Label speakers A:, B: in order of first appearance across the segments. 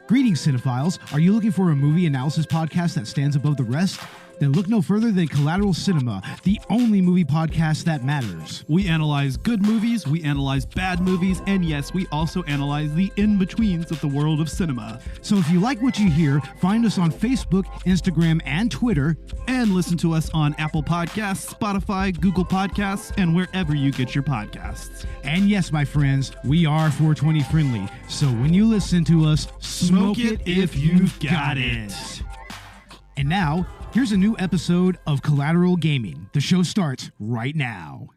A: Greetings, cinephiles. Are you looking for a movie analysis podcast that stands above the rest? Then look no further than Collateral Cinema, the only movie podcast that matters.
B: We analyze good movies, we analyze bad movies, and yes, we also analyze the in-betweens of the world of cinema.
A: So if you like what you hear, find us on Facebook, Instagram, and Twitter.
B: And listen to us on Apple Podcasts, Spotify, Google Podcasts, and wherever you get your podcasts.
A: And yes, my friends, we are 420 friendly. So when you listen to us, smoke it if you've got it. And now, here's a new episode of Collateral Gaming. The show starts right now.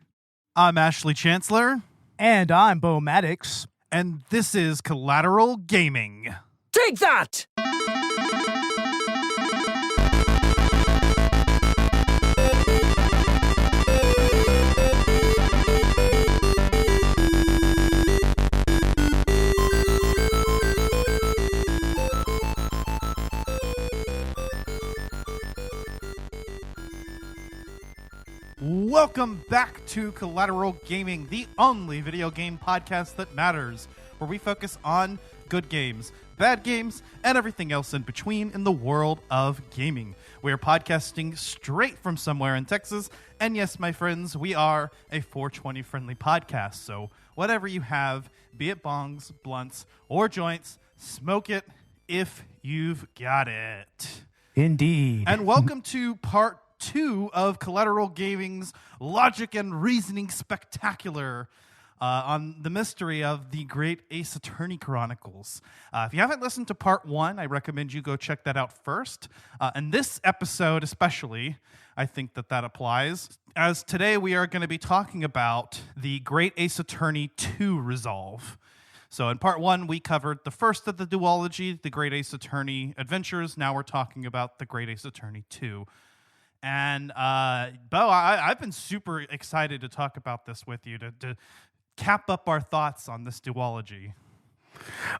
B: I'm Ashley Chancellor.
C: And I'm Beau Maddox.
B: And this is Collateral Gaming.
C: Take that!
B: Welcome back to Collateral Gaming, the only video game podcast that matters, where we focus on good games, bad games, and everything else in between in the world of gaming. We are podcasting straight from somewhere in Texas, and yes, my friends, we are a 420 friendly podcast, so whatever you have, be it bongs, blunts, or joints, smoke it if you've got it.
C: Indeed.
B: And welcome to part 2 of Collateral Gaming's Logic and Reasoning Spectacular on the mystery of the Great Ace Attorney Chronicles. If you haven't listened to part 1, I recommend you go check that out first. And this episode especially, I think that applies, as today we are going to be talking about the Great Ace Attorney 2 Resolve. So in part 1, we covered the first of the duology, the Great Ace Attorney Adventures. Now we're talking about the Great Ace Attorney 2. And Beau, I've been super excited to talk about this with you, to cap up our thoughts on this duology.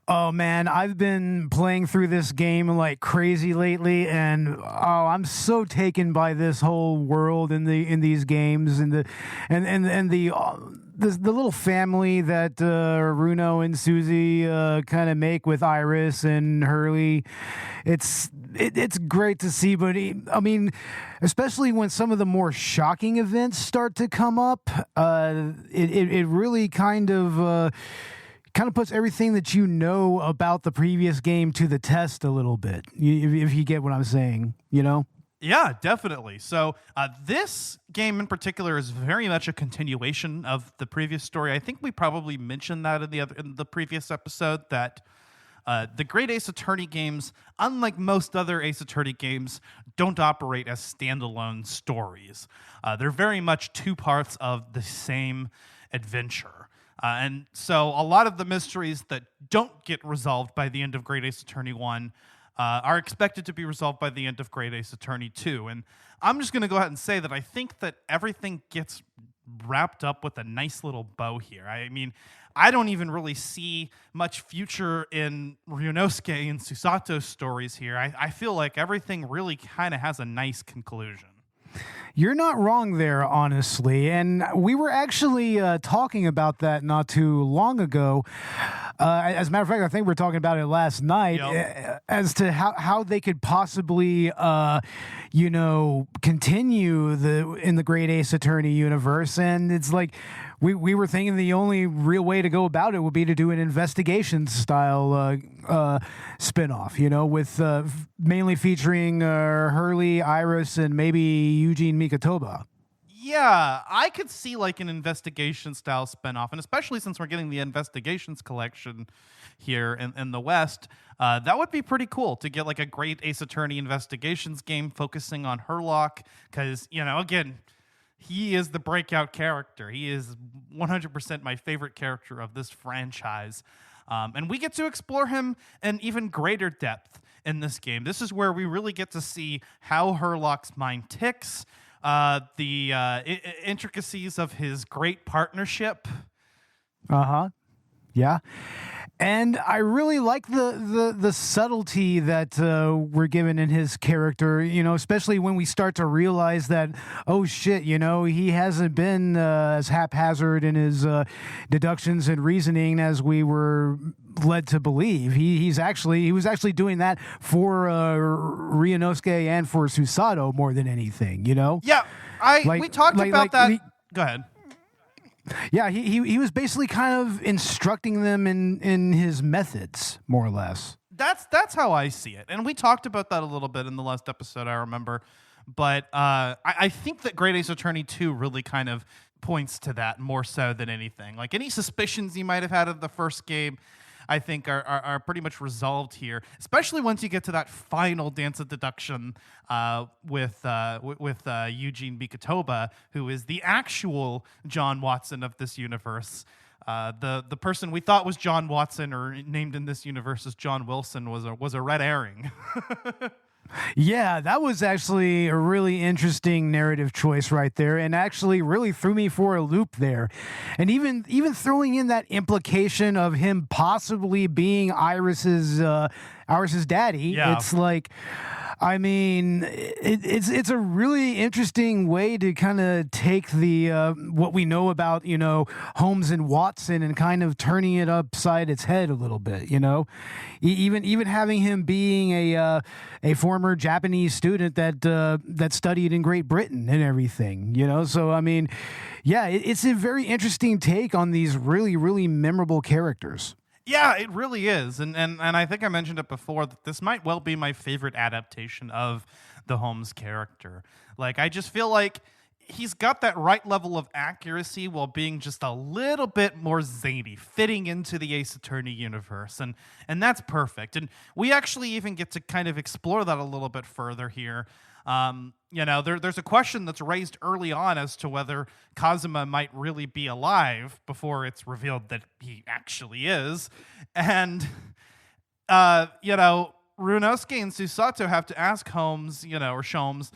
C: Oh man, I've been playing through this game like crazy lately, and I'm so taken by this whole world in these games, and the little family that Runo and Susie kind of make with Iris and Hurley. It's great to see, but I mean, especially when some of the more shocking events start to come up, it really kind of puts everything that you know about the previous game to the test a little bit, if you get what I'm saying, you know?
B: Yeah, definitely. So this game in particular is very much a continuation of the previous story. I think we probably mentioned that in the previous episode, that the Great Ace Attorney games, unlike most other Ace Attorney games, don't operate as standalone stories. They're very much two parts of the same adventure. And so a lot of the mysteries that don't get resolved by the end of Great Ace Attorney 1 are expected to be resolved by the end of Great Ace Attorney 2. And I'm just going to go ahead and say that I think that everything gets wrapped up with a nice little bow here. I mean, I don't even really see much future in Ryunosuke and Susato's stories here. I feel like everything really kind of has a nice conclusion.
C: You're not wrong there, honestly. And we were actually talking about that not too long ago. As a matter of fact, I think we were talking about it last night, as to how they could possibly, continue in the Great Ace Attorney universe. And it's like we were thinking the only real way to go about it would be to do an investigation style spinoff, with mainly featuring Hurley, Iris, and maybe Eugene Mikotoba.
B: Yeah, I could see like an investigation style spinoff, and especially since we're getting the Investigations collection here in the West, that would be pretty cool to get like a Great Ace Attorney Investigations game focusing on Herlock, because, again, he is the breakout character. He is 100% my favorite character of this franchise. And we get to explore him in even greater depth in this game. This is where we really get to see how Herlock's mind ticks, the intricacies of his great partnership.
C: Yeah. And I really like the subtlety that we're given in his character, especially when we start to realize that, oh shit, he hasn't been as haphazard in his deductions and reasoning as we were led to believe. He was actually doing that for Ryunosuke and for Susato more than anything,
B: Yeah, we talked about that. Go ahead.
C: Yeah, he was basically kind of instructing them in his methods, more or less.
B: That's how I see it, and we talked about that a little bit in the last episode, I remember. But I think that Great Ace Attorney 2 really kind of points to that more so than anything. Like any suspicions you might have had of the first game, I think are pretty much resolved here, especially once you get to that final dance of deduction with Eugene Mikotoba, who is the actual John Watson of this universe. The person we thought was John Watson or named in this universe as John Wilson was a red herring.
C: Yeah, that was actually a really interesting narrative choice right there, and actually really threw me for a loop there. And even throwing in that implication of him possibly being Iris's daddy,
B: yeah.
C: It's like, I mean, it's a really interesting way to kind of take the what we know about Holmes and Watson and kind of turning it upside its head a little bit. Even having him being a former Japanese student that studied in Great Britain and everything. So I mean, yeah, it's a very interesting take on these really, really memorable characters.
B: Yeah, it really is. And I think I mentioned it before that this might well be my favorite adaptation of the Holmes character. Like, I just feel like he's got that right level of accuracy while being just a little bit more zany, fitting into the Ace Attorney universe. And that's perfect. And we actually even get to kind of explore that a little bit further here. There's a question that's raised early on as to whether Kazuma might really be alive before it's revealed that he actually is. And, Ryunosuke and Susato have to ask Holmes, or Sholmes,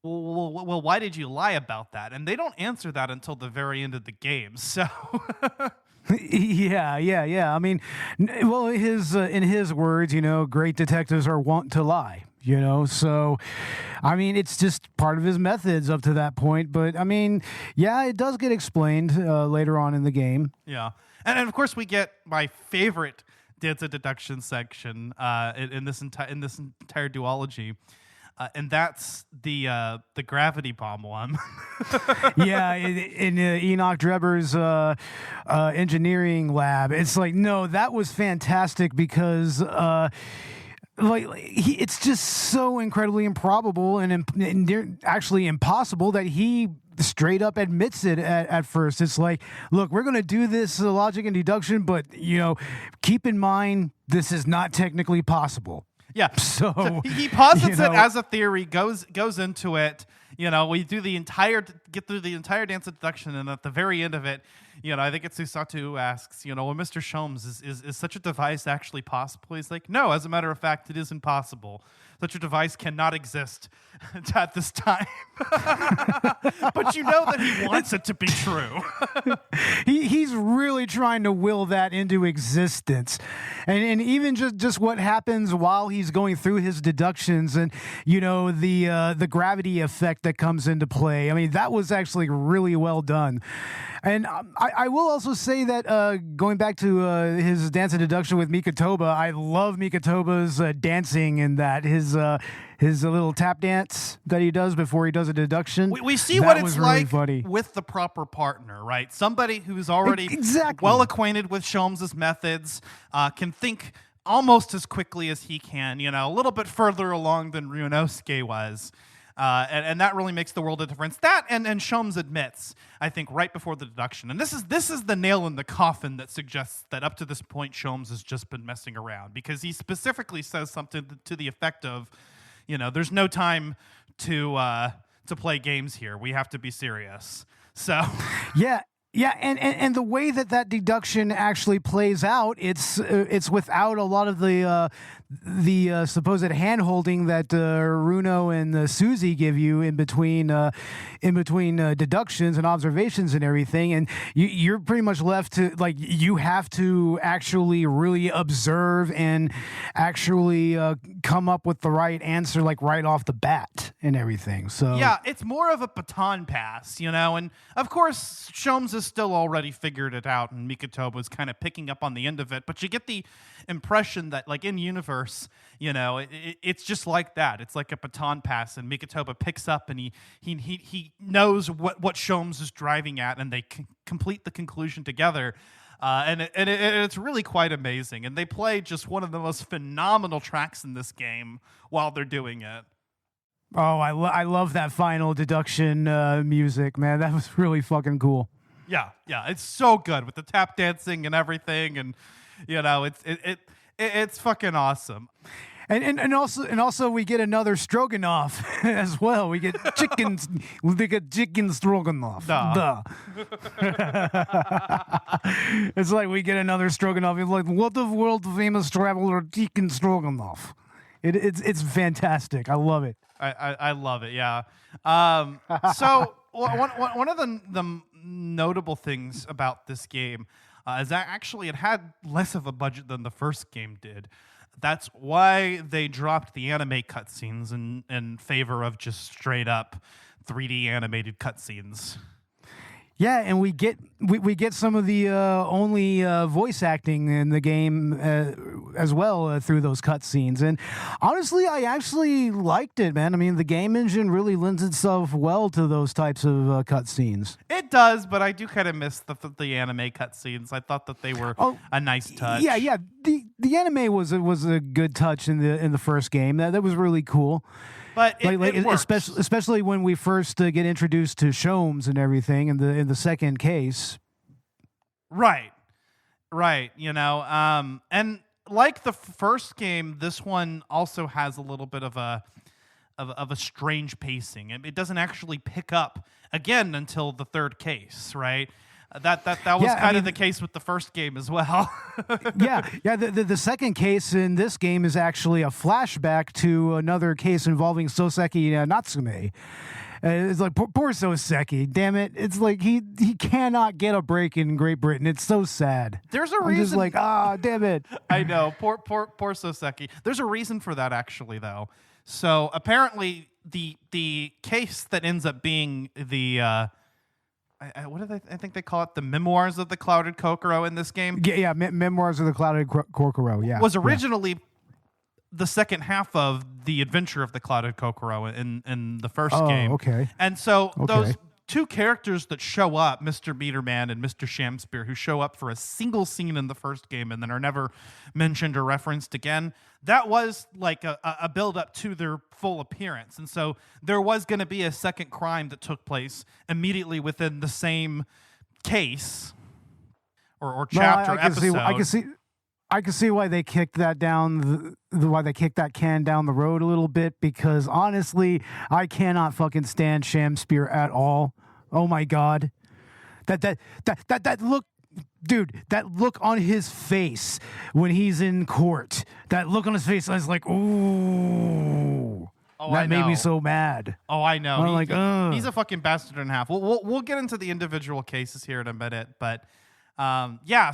B: well, why did you lie about that? And they don't answer that until the very end of the game. So...
C: Yeah. I mean, well, in his words, great detectives are wont to lie. So, I mean, it's just part of his methods up to that point. But, I mean, yeah, it does get explained later on in the game.
B: Yeah. And of course, we get my favorite dance of deduction section in this entire duology. And that's the gravity bomb one.
C: Yeah, in Enoch Drebber's engineering lab. It's like, no, that was fantastic because... it's just so incredibly improbable and actually impossible that he straight up admits it at first. It's like, look, we're going to do this logic and deduction, but, keep in mind, this is not technically possible.
B: Yeah.
C: So
B: he posits it as a theory, goes into it. We get through the entire dance of deduction, and at the very end of it, I think it's Susato who asks, well, Mr. Sholmes, is such a device actually possible? He's like, no, as a matter of fact, it is impossible. Such a device cannot exist at this time. But you know that he wants it to be true.
C: He's really trying to will that into existence. And even just what happens while he's going through his deductions and, the gravity effect that comes into play. I mean, that was actually really well done. And I will also say that going back to his dance of deduction with Mikotoba, I love Mikotoba's dancing in that. His little tap dance that he does before he does a deduction.
B: We see
C: that
B: what it's
C: was
B: like
C: really funny.
B: With the proper partner, right? Somebody who's already
C: Exactly.
B: well acquainted with Sholmes' methods, can think almost as quickly as he can, a little bit further along than Ryunosuke was. And that really makes the world of difference. That and Sholmes admits, I think, right before the deduction. And this is the nail in the coffin that suggests that up to this point, Sholmes has just been messing around, because he specifically says something to the effect of, there's no time to play games here. We have to be serious. So
C: Yeah. Yeah, and the way that deduction actually plays out, it's without a lot of the supposed hand holding that Runo and Susie give you in between deductions and observations and everything, and you're pretty much left to you have to actually really observe and actually come up with the right answer right off the bat and everything. So
B: yeah, it's more of a baton pass, and of course Sholmes has still already figured it out, and Mikotoba's kind of picking up on the end of it. But you get the impression that, in universe, it's just like that. It's like a baton pass, and Mikotoba picks up, and he knows what Sholmes is driving at, and they complete the conclusion together. And it's really quite amazing. And they play just one of the most phenomenal tracks in this game while they're doing it.
C: Oh, I love that final deduction music, man. That was really fucking cool.
B: Yeah, it's so good with the tap dancing and everything, and it's fucking awesome.
C: And also we get another stroganoff as well. We get chicken stroganoff. Duh. It's like we get another stroganoff. It's like, what of world famous traveler chicken stroganoff? It's fantastic. I love it.
B: I love it. Yeah. So one of the notable things about this game is that actually it had less of a budget than the first game did. That's why they dropped the anime cutscenes in favor of just straight up 3D animated cutscenes.
C: Yeah, and we get some of the only voice acting in the game as well through those cutscenes. And honestly, I actually liked it, man. I mean, the game engine really lends itself well to those types of cutscenes.
B: It does, but I do kind of miss the anime cutscenes. I thought that they were a nice touch.
C: Yeah. The anime was a good touch in the first game. That was really cool.
B: But it works.
C: Especially when we first get introduced to Sholmes and everything in the second case.
B: Right. And like the first game, this one also has a little bit of a strange pacing. It doesn't actually pick up again until the third case, right? That was kind of the case with the first game as well.
C: Yeah. The second case in this game is actually a flashback to another case involving Soseki Natsume. It's like poor Soseki, damn it! It's like he cannot get a break in Great Britain. It's so sad.
B: There's a reason.
C: Just like damn it.
B: I know, poor Soseki. There's a reason for that actually, though. So apparently, the case that ends up being the what do they? I think they call it the Memoirs of the Clouded Kokoro in this game.
C: Yeah, Memoirs of the Clouded Kokoro. Yeah,
B: was originally the second half of the Adventure of the Clouded Kokoro in the first game.
C: Okay.
B: And so those two characters that show up, Mr. Meterman and Mr. Shamspear, who show up for a single scene in the first game and then are never mentioned or referenced again, that was like a build-up to their full appearance. And so there was going to be a second crime that took place immediately within the same case or chapter episode.
C: I can see why they kicked that down, why they kicked that can down the road a little bit, because honestly, I cannot fucking stand Shamspear at all. Oh my god, that look, dude, that look on his face when he's in court, that look on his face, I was like, ooh. That made me so mad.
B: Oh, I know. He's a fucking bastard and a half. We'll get into the individual cases here in a minute, but.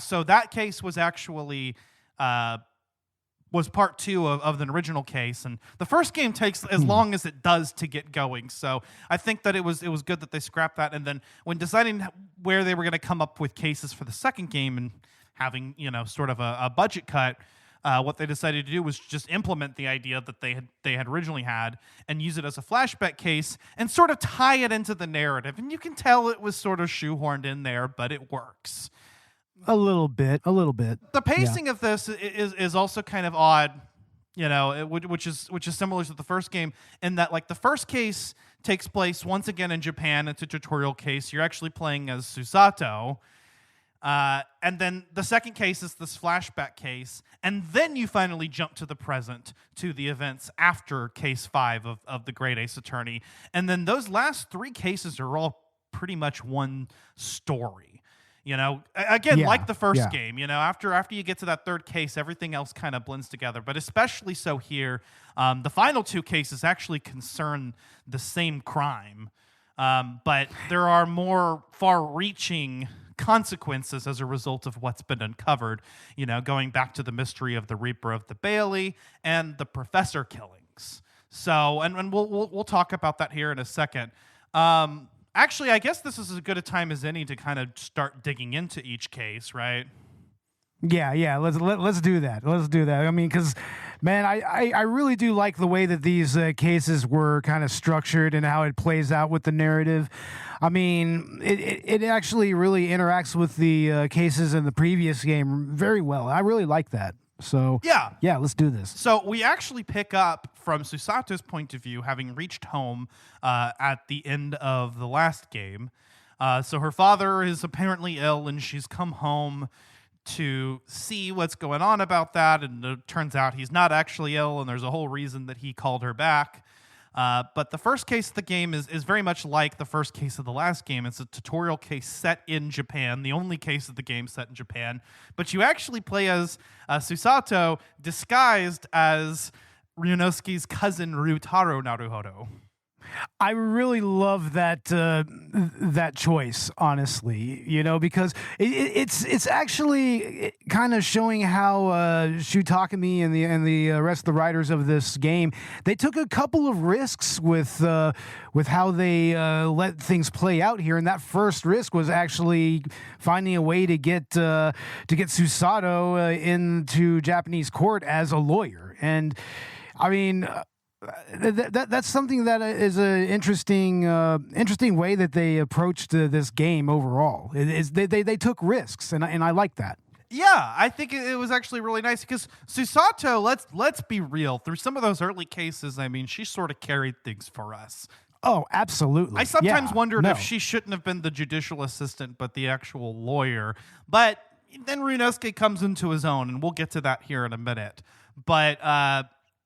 B: So that case was actually was part two of the original case, and the first game takes as long as it does to get going. So I think that it was good that they scrapped that, and then when deciding where they were going to come up with cases for the second game and having sort of a budget cut, what they decided to do was just implement the idea that they had originally had and use it as a flashback case and sort of tie it into the narrative. And you can tell it was sort of shoehorned in there, but it works.
C: A little bit.
B: The pacing of this is also kind of odd, which is similar to the first game in that, like, the first case takes place once again in Japan. It's a tutorial case. You're actually playing as Susato. And then the second case is this flashback case. And then you finally jump to the present, to the events after case 5 of the Great Ace Attorney. And then those last 3 cases are all pretty much one story. Again,
C: Yeah,
B: like the first
C: yeah.
B: game, after you get to that third case, everything else kind of blends together. But especially so here, the final two cases actually concern the same crime, but there are more far-reaching consequences as a result of what's been uncovered. Going back to the mystery of the Reaper of the Bailey and the Professor killings. So, and we'll talk about that here in a second. Actually, I guess this is as good a time as any to kind of start digging into each case, right?
C: Yeah. Let's do that. Let's do that. I mean, because, man, I really do like the way that these cases were kind of structured and how it plays out with the narrative. I mean, it actually really interacts with the cases in the previous game very well. I really like that. So yeah, let's do this.
B: So we actually pick up from Susato's point of view, having reached home at the end of the last game. So her father is apparently ill, and she's come home to see what's going on about that. And it turns out he's not actually ill, and there's a whole reason that he called her back. But the first case of the game is very much like the first case of the last game. It's a tutorial case set in Japan, the only case of the game set in Japan. But you actually play as Susato disguised as Ryunosuke's cousin Ryutaro Naruhodo.
C: I really love that choice, honestly, because it's actually kind of showing how Takumi and the rest of the writers of this game, they took a couple of risks with how they let things play out here, and that first risk was actually finding a way to get Susato into Japanese court as a lawyer, and I mean. That's something that is an interesting way that they approached this game overall. They took risks, and I like that.
B: Yeah, I think it was actually really nice because Susato, let's be real, through some of those early cases, I mean, she sort of carried things for us.
C: Oh, absolutely.
B: I sometimes wondered if she shouldn't have been the judicial assistant, but the actual lawyer. But then Ryunosuke comes into his own, and we'll get to that here in a minute. But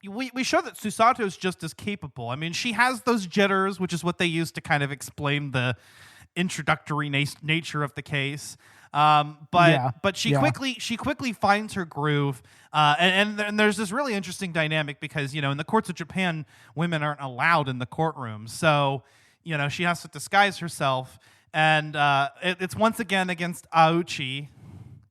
B: we show that Susato is just as capable. I mean, she has those jitters, which is what they use to kind of explain the introductory nature of the case. But she quickly finds her groove. And there's this really interesting dynamic because, in the courts of Japan, women aren't allowed in the courtroom. So, she has to disguise herself. And it's once again against Auchi.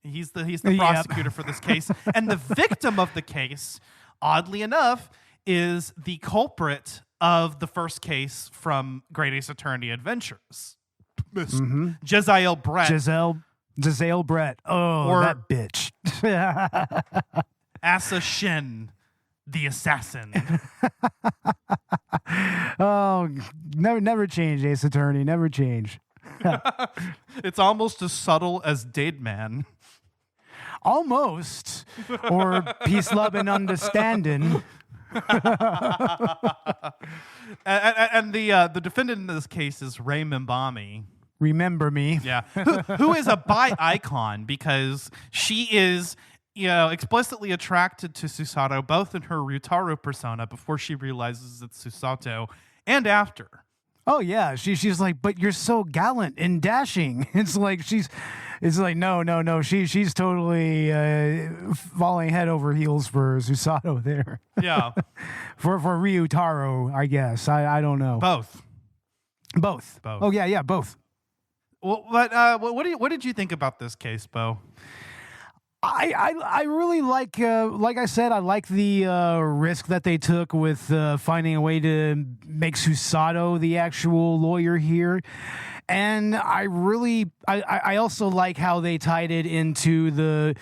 B: He's the prosecutor for this case. And the victim of the case, oddly enough, is the culprit of the first case from Great Ace Attorney Adventures. Jezzael Brett.
C: Jezzael Brett. Oh, that bitch.
B: Asa Shin, the assassin.
C: Oh, never change, Ace Attorney. Never change.
B: It's almost as subtle as Dade Man.
C: Almost. Or peace, love, and understanding.
B: and the defendant in this case is Rei Mimbami.
C: Remember me.
B: Yeah. who is a bi icon because she is, explicitly attracted to Susato, both in her Ryutaro persona before she realizes it's Susato and after.
C: Oh yeah, she's like, but you're so gallant and dashing. It's like no. She's totally falling head over heels for Susato there.
B: Yeah,
C: for Ryutaro, I guess. I don't know. Both. Oh yeah, both.
B: Well, but what did you think about this case, Beau?
C: I really like I said, I like the risk that they took with finding a way to make Susato the actual lawyer here. And I also like how they tied it into the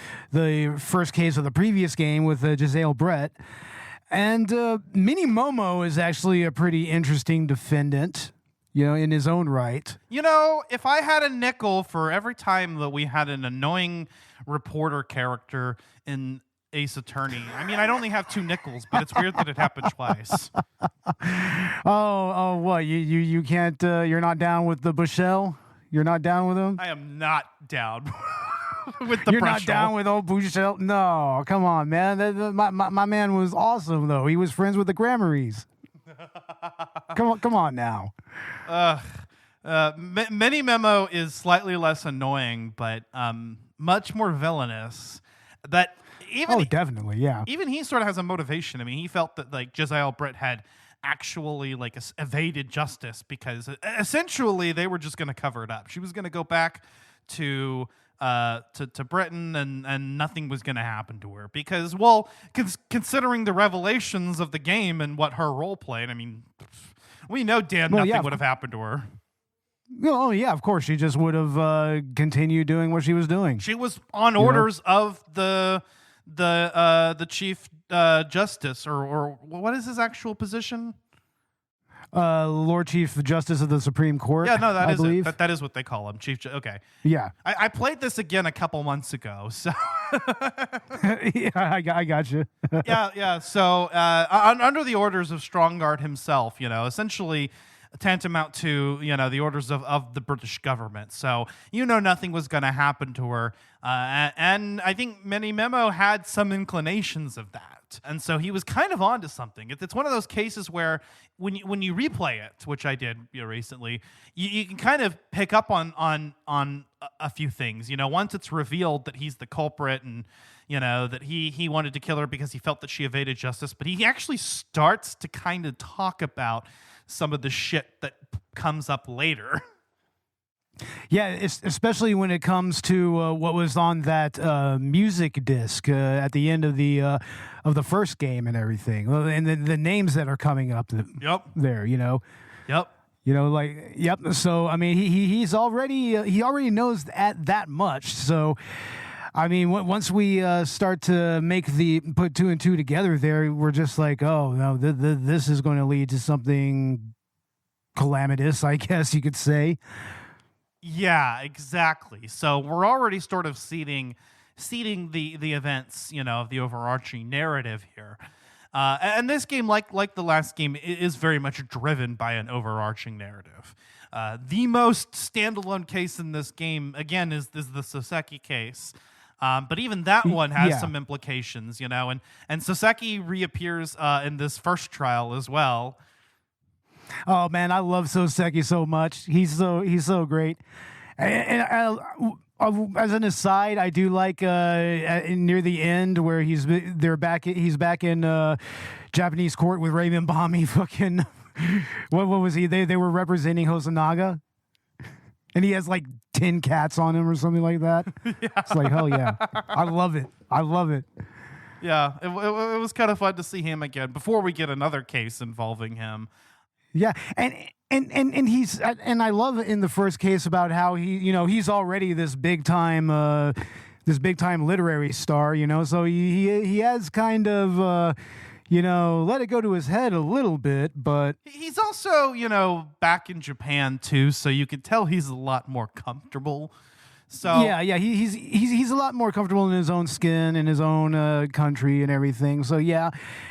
C: first case of the previous game with Jezzael Brett. And Mini Momo is actually a pretty interesting defendant, in his own right.
B: If I had a nickel for every time that we had an annoying reporter character in Ace Attorney, I mean, I'd only have 2 nickels, but it's weird that it happened twice.
C: Oh, what? You can't, you're not down with the Bushell? You're not down with him?
B: I am not down with the
C: You're
B: Bushell.
C: not down with old Bushell? No, come on, man. My man was awesome, though. He was friends with the Grammarys. Come on now.
B: Mini Memo is slightly less annoying, but much more villainous. That even
C: definitely, yeah.
B: Even he sort of has a motivation. I mean, he felt that like Josiah Britt had actually like evaded justice because essentially they were just going to cover it up. She was going to go back to Britain and nothing was going to happen to her because, well, considering the revelations of the game and what her role played, I mean, we know nothing would have happened to her.
C: Oh yeah, of course. She just would have continued doing what she was doing.
B: She was on orders of the chief justice, or what is his actual position?
C: Lord Chief Justice of the Supreme Court.
B: Yeah, no,
C: I believe.
B: That is what they call him, Chief. Okay.
C: Yeah.
B: I played this again a couple months ago, so.
C: Yeah, I got you.
B: yeah. So under the orders of Strongguard himself, essentially tantamount to the orders of the British government. So nothing was going to happen to her, and I think Mini Memo had some inclinations of that, and so he was kind of onto something. It's one of those cases where when you replay it, which I did recently, you can kind of pick up on a few things. Once it's revealed that he's the culprit and that he wanted to kill her because he felt that she evaded justice, but he actually starts to kind of talk about some of the shit that comes up later.
C: Yeah, especially when it comes to what was on that music disc at the end of the first game and everything, and the names that are coming up. There,
B: Yep.
C: Yep. So I mean, he already knows that much. So. I mean, once we start to put two and two together there, we're just like, oh, no, this is going to lead to something calamitous, I guess you could say.
B: Yeah, exactly. So we're already sort of seeding the events, of the overarching narrative here. And this game, like the last game, is very much driven by an overarching narrative. The most standalone case in this game, again, is the Soseki case. But even that one has some implications, and Soseki reappears in this first trial as well.
C: Oh man, I love Soseki so much. He's so great. And as an aside, I do like near the end where he's back in Japanese court with Raymond Bommy. Fucking what was he? They were representing Hosonaga. And he has like 10 cats on him or something like that. Yeah. It's like, hell yeah. I love it.
B: Yeah, it was kind of fun to see him again before we get another case involving him.
C: Yeah, and he's and I love in the first case about how he's already this big time literary star, so he has kind of let it go to his head a little bit, but
B: he's also, back in Japan too, so you can tell he's a lot more comfortable. So
C: yeah, he's a lot more comfortable in his own skin, in his own country and everything. So yeah,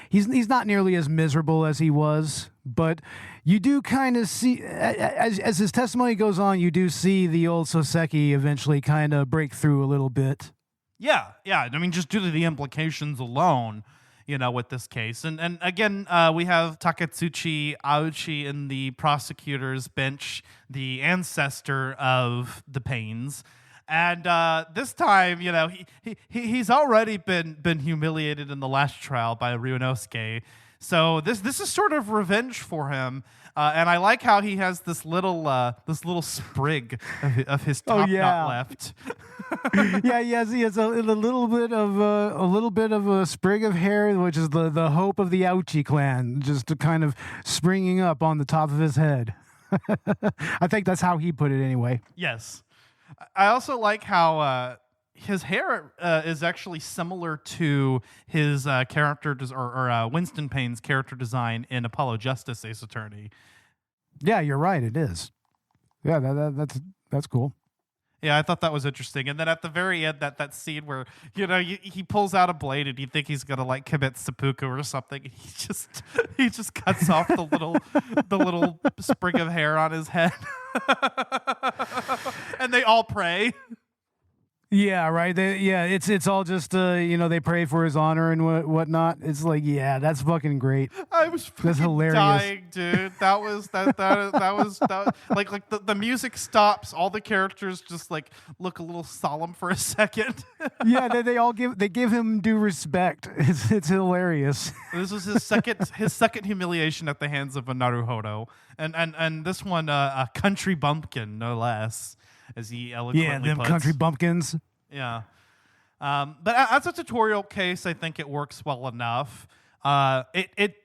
C: he's not nearly as miserable as he was, but you do kind of see as his testimony goes on, you do see the old Soseki eventually kind of break through a little bit.
B: Yeah. I mean, just due to the implications alone. With this case. And again, we have Takatsuchi Auchi in the prosecutor's bench, the ancestor of the Pains. And this time, he's already been humiliated in the last trial by Ryunosuke. So this is sort of revenge for him. And I like how he has this little sprig of his top knot left.
C: Yeah, he has a little bit of a sprig of hair, which is the hope of the Auchi clan, just kind of springing up on the top of his head. I think that's how he put it anyway.
B: Yes. I also like how his hair is actually similar to his character or Winston Payne's character design in Apollo Justice Ace Attorney.
C: Yeah, you're right. It is. Yeah, that's cool.
B: Yeah, I thought that was interesting. And then at the very end, that scene where he pulls out a blade and you think he's gonna commit seppuku or something, and he just cuts off the little sprig of hair on his head, and they all pray.
C: Yeah, right. It's all just they pray for his honor and whatnot. It's like, yeah, that's fucking great.
B: I was
C: That's hilarious,
B: dying, dude. That was like the music stops. All the characters just like look a little solemn for a second.
C: Yeah, they give him due respect. It's hilarious.
B: This was his second humiliation at the hands of a Naruhodo, and this one a country bumpkin, no less, as he eloquently puts.
C: Country bumpkins.
B: Yeah. But as a tutorial case, I think it works well enough. It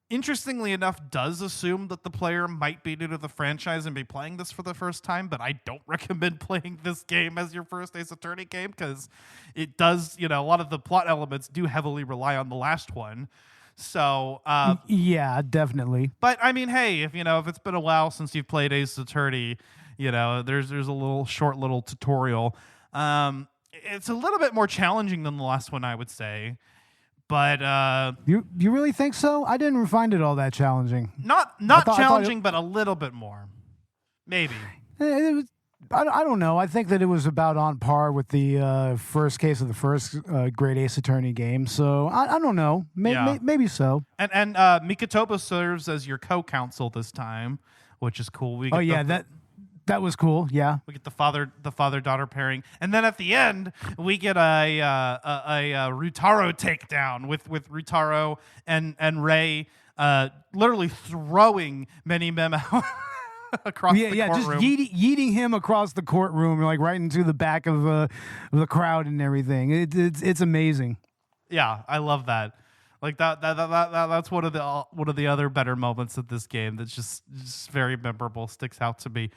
B: interestingly enough does assume that the player might be new to the franchise and be playing this for the first time, but I don't recommend playing this game as your first Ace Attorney game because it does, a lot of the plot elements do heavily rely on the last one. So
C: yeah, definitely.
B: But I mean, hey, if it's been a while since you've played Ace Attorney, there's a short little tutorial. It's a little bit more challenging than the last one, I would say. But
C: you really think so? I didn't find it all that challenging.
B: Not challenging, but a little bit more, maybe.
C: It was, I don't know. I think that it was about on par with the first case of the first Great Ace Attorney game. So I don't know. Maybe so.
B: And Mikotoba serves as your co-counsel this time, which is cool.
C: That was cool. Yeah,
B: we get the father-daughter pairing, and then at the end we get a Ryutaro takedown with Ryutaro and Ray literally throwing many memo across the courtroom.
C: Just yeeting him across the courtroom, like right into the back of the crowd and everything. It's amazing.
B: Yeah, I love that. Like that's one of the other better moments of this game. That's just very memorable. Sticks out to me.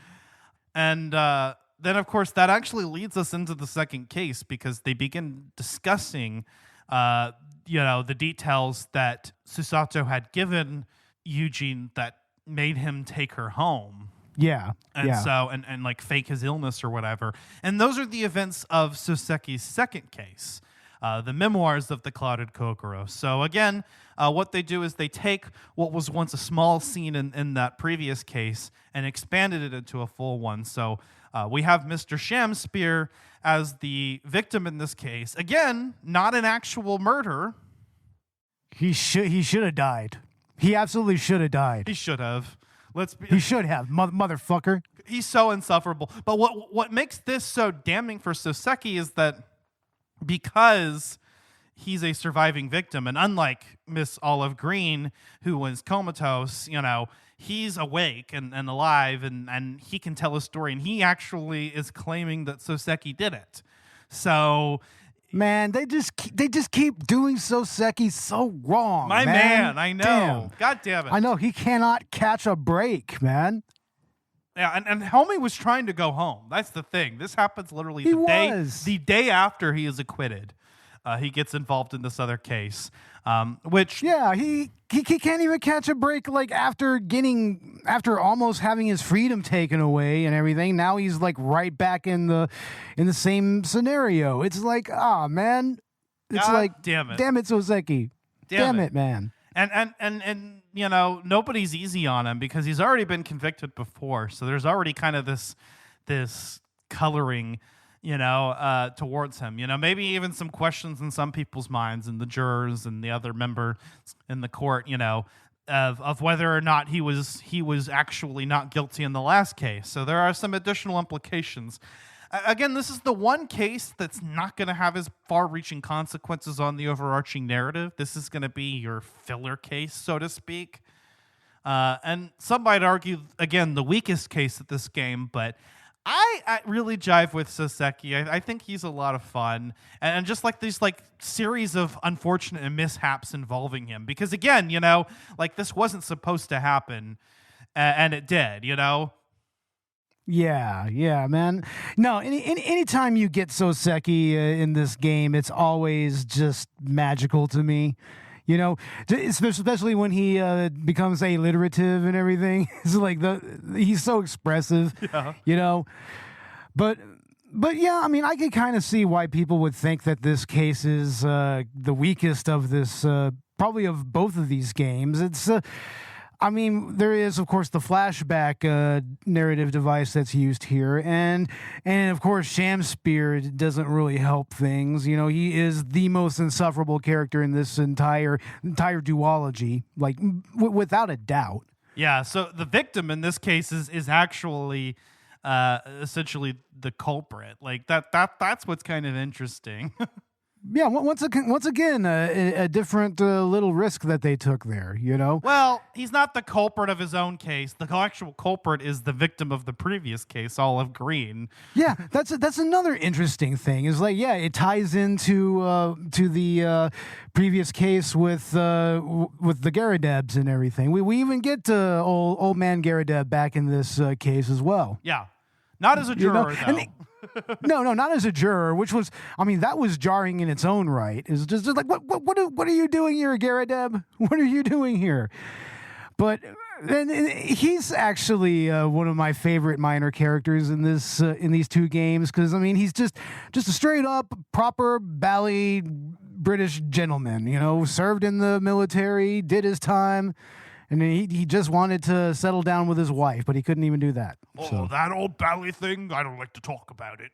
B: And then, of course, that actually leads us into the second case because they begin discussing, the details that Susato had given Eugene that made him take her home.
C: Yeah.
B: So, and like fake his illness or whatever. And those are the events of Soseki's second case. The memoirs of the clouded Kokoro. So again, what they do is they take what was once a small scene in that previous case and expanded it into a full one. So we have Mr. Shamspear as the victim in this case. Again, not an actual murder.
C: He should have died. He absolutely should have died.
B: He should have.
C: He should have, motherfucker.
B: He's so insufferable. But what makes this so damning for Soseki is that because he's a surviving victim, and unlike Miss Olive Green, who was comatose, he's awake and alive, and he can tell a story, and he actually is claiming that Soseki did it. So,
C: man, they just keep doing Soseki so wrong.
B: My man, I know.
C: Damn.
B: God damn it.
C: I know, he cannot catch a break, man.
B: Yeah, and Homie was trying to go home. That's the thing. This happens literally the day after he is acquitted. He gets involved in this other case, which
C: he can't even catch a break. Like after almost having his freedom taken away and everything, now he's like right back in the same scenario. It's like, man, it's
B: damn it,
C: Soseki, damn it, man.
B: And nobody's easy on him because he's already been convicted before. So there's already kind of this coloring, towards him. Maybe even some questions in some people's minds and the jurors and the other member in the court, of whether or not he was actually not guilty in the last case. So there are some additional implications. Again, this is the one case that's not going to have as far-reaching consequences on the overarching narrative. This is going to be your filler case, so to speak. And some might argue, again, the weakest case of this game, but I really jive with Soseki. I think he's a lot of fun. And just like these series of unfortunate mishaps involving him. Because again, this wasn't supposed to happen, and it did,
C: Yeah, man. No, anytime you get Soseki in this game, it's always just magical to me. Especially when he becomes alliterative and everything. It's like he's so expressive.
B: Yeah.
C: But yeah, I mean, I can kind of see why people would think that this case is the weakest of this, probably of both of these games. It's I mean, there is, of course, the flashback narrative device that's used here, and of course, Shamspear doesn't really help things. You know, he is the most insufferable character in this entire duology, like without a doubt.
B: Yeah. So the victim in this case is actually essentially the culprit. Like that's what's kind of interesting.
C: Yeah, once again, a different little risk that they took there, you know?
B: Well, he's not the culprit of his own case. The actual culprit is the victim of the previous case, Olive Green.
C: Yeah, that's another interesting thing. Is like, yeah, it ties into to the previous case with the Garadebs and everything. We even get old man Garadeb back in this case as well.
B: Yeah, not as a juror, though.
C: No, not as a juror, which was, I mean, that was jarring in its own right. It's just like, what are you doing here, Garadeb? What are you doing here? But then he's actually one of my favorite minor characters in these two games, because I mean, he's just a straight up proper bally British gentleman. You know, served in the military, did his time. And he just wanted to settle down with his wife, but he couldn't even do that.
B: Oh, that old bally thing? I don't like to talk about it.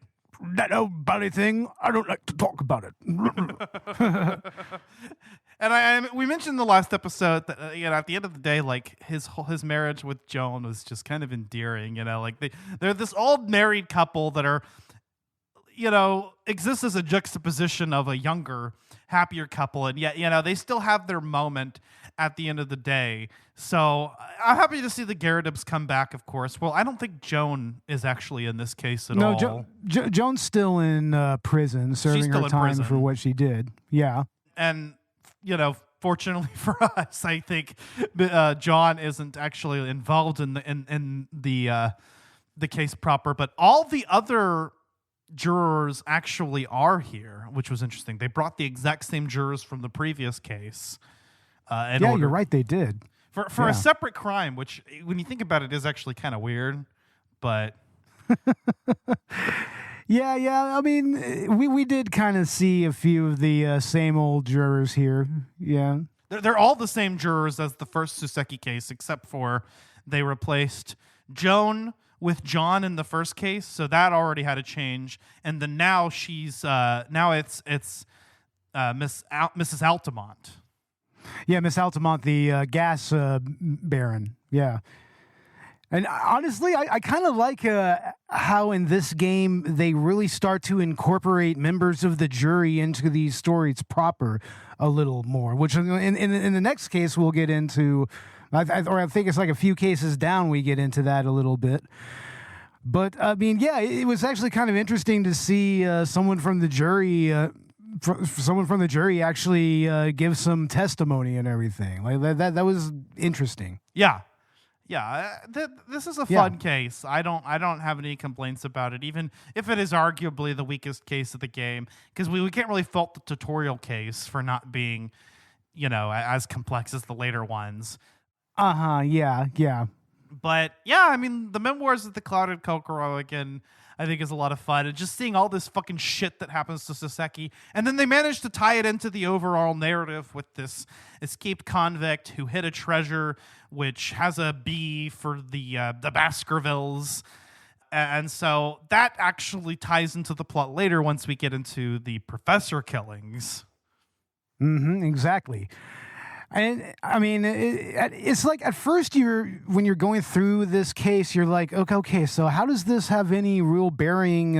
C: That old bally thing? I don't like to talk about it.
B: And we mentioned in the last episode that at the end of the day, like his marriage with Joan was just kind of endearing. You know, like they're this old married couple that are, you know, exists as a juxtaposition of a younger, happier couple, and yet they still have their moment at the end of the day. So I'm happy to see the Garadebs come back, of course. Well, I don't think Joan is actually in this case at all.
C: No, Joan's still in prison, serving her time for what she did. Yeah.
B: And, fortunately for us, I think John isn't actually involved in the case proper, but all the other jurors actually are here, which was interesting. They brought the exact same jurors from the previous case.
C: You're right, they did.
B: For a separate crime, which, when you think about it, is actually kind of weird, but...
C: Yeah. I mean, we did kind of see a few of the same old jurors here. Yeah.
B: They're all the same jurors as the first Suseki case, except for they replaced Joan with John in the first case, so that already had a change. And then now she's it's Mrs. Altamont.
C: Yeah, Miss Altamont, the gas baron. Yeah. And honestly, I kind of like how in this game they really start to incorporate members of the jury into these stories proper a little more, which in the next case we'll get into. I think it's like a few cases down we get into that a little bit. But, I mean, yeah, it was actually kind of interesting to see someone from the jury... someone from the jury actually give some testimony and everything. Like that was interesting.
B: Yeah. This is a fun case. I don't have any complaints about it, even if it is arguably the weakest case of the game, because we can't really fault the tutorial case for not being, as complex as the later ones.
C: Yeah.
B: But yeah, I mean, the memoirs of the Clouded Kokoro again, I think is a lot of fun. And just seeing all this fucking shit that happens to Soseki. And then they managed to tie it into the overall narrative with this escaped convict who hid a treasure, which has a B for the Baskervilles. And so that actually ties into the plot later once we get into the professor killings.
C: Mm-hmm, exactly. And I mean, it's like at first when you're going through this case, you're like, okay, so how does this have any real bearing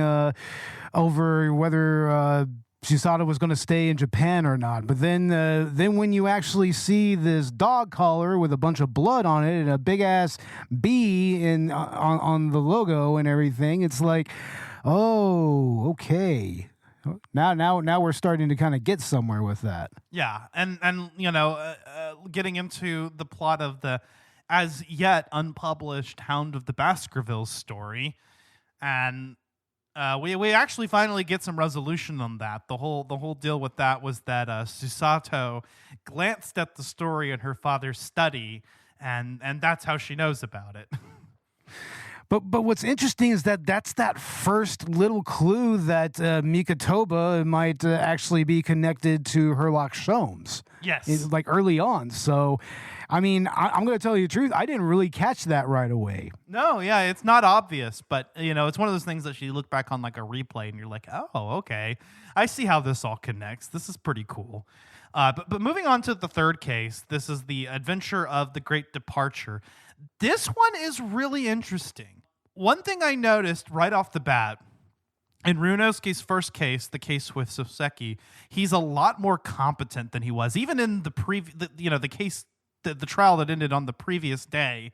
C: over whether Susato was going to stay in Japan or not? But then when you actually see this dog collar with a bunch of blood on it and a big ass B on the logo and everything, it's like, oh, okay. Now we're starting to kind of get somewhere with that.
B: Yeah, and getting into the plot of the as yet unpublished Hound of the Baskervilles story, and we actually finally get some resolution on that. The whole deal with that was that Susato glanced at the story in her father's study, and that's how she knows about it.
C: But what's interesting is that's that first little clue that Mikotoba might actually be connected to Herlock Sholmes.
B: Yes.
C: Like early on. So, I mean, I'm going to tell you the truth. I didn't really catch that right away.
B: No, yeah, it's not obvious, but it's one of those things that you look back on like a replay and you're like, oh, okay, I see how this all connects. This is pretty cool. But moving on to the third case, this is the Adventure of the Great Departure. This one is really interesting. One thing I noticed right off the bat, in Ryunosuke's first case, the case with Soseki, he's a lot more competent than he was. Even in the case, the trial that ended on the previous day,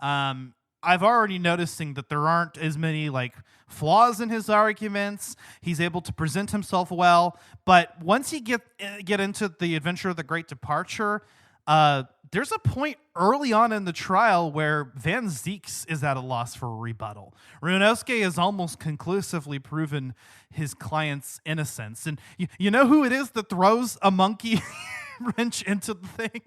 B: I've already noticing that there aren't as many like flaws in his arguments. He's able to present himself well, but once you get into the Adventure of the Great Departure, there's a point early on in the trial where Van Zieks is at a loss for a rebuttal. Ryunosuke has almost conclusively proven his client's innocence. And you know who it is that throws a monkey wrench into the thing,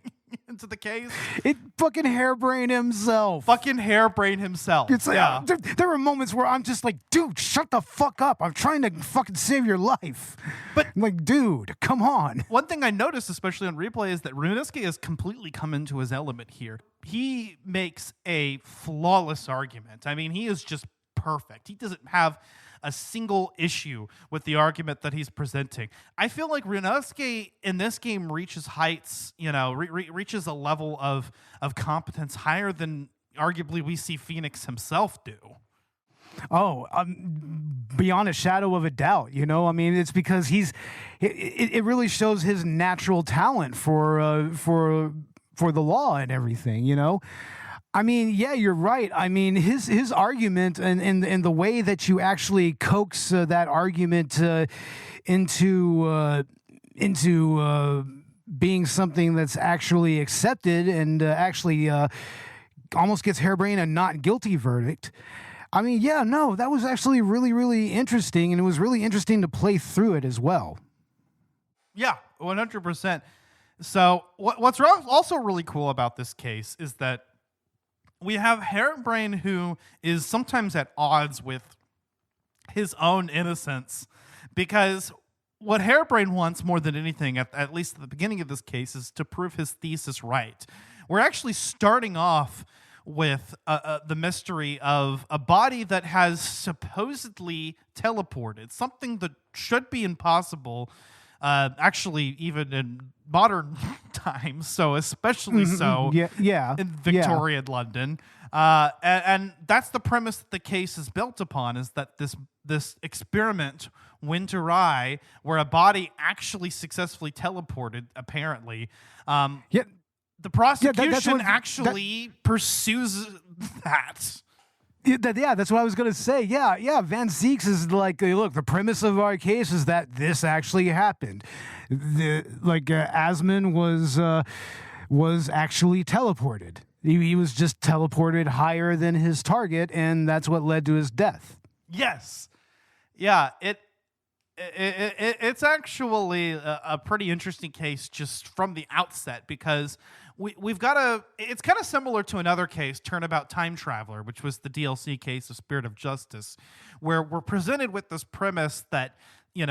B: into the case?
C: It fucking Hairbrain himself.
B: Fucking Hairbrain himself.
C: It's like, there were moments where I'm just like, dude, shut the fuck up. I'm trying to fucking save your life. But I'm like, dude, come on.
B: One thing I noticed, especially on replay, is that Ryunosuke has completely come into his element here. He makes a flawless argument. I mean, he is just perfect. He doesn't have a single issue with the argument that he's presenting. I feel like Ryunosuke in this game reaches heights, reaches a level of competence higher than arguably we see Phoenix himself do.
C: Oh, beyond a shadow of a doubt, I mean, it's because it really shows his natural talent for the law and everything, I mean, yeah, you're right. I mean, his argument and the way that you actually coax that argument into being something that's actually accepted and actually almost gets Hairbrain a not guilty verdict. I mean, yeah, no, that was actually really, really interesting, and it was really interesting to play through it as well.
B: Yeah, 100%. So what's also really cool about this case is that we have Hairbrain, who is sometimes at odds with his own innocence, because what Hairbrain wants more than anything, at least at the beginning of this case, is to prove his thesis right. We're actually starting off with the mystery of a body that has supposedly teleported, something that should be impossible, actually even in modern times, so especially so in Victorian London. And that's the premise that the case is built upon, is that this experiment went awry, where a body actually successfully teleported, apparently. The prosecution actually pursues that.
C: Yeah, that's what I was going to say. Yeah, Van Zieks is like, look, the premise of our case is that this actually happened. Asman was actually teleported. He was just teleported higher than his target, and that's what led to his death.
B: Yes. Yeah, it's actually a pretty interesting case just from the outset, because we've got it's kind of similar to another case, Turnabout Time Traveler, which was the DLC case of Spirit of Justice, where we're presented with this premise that,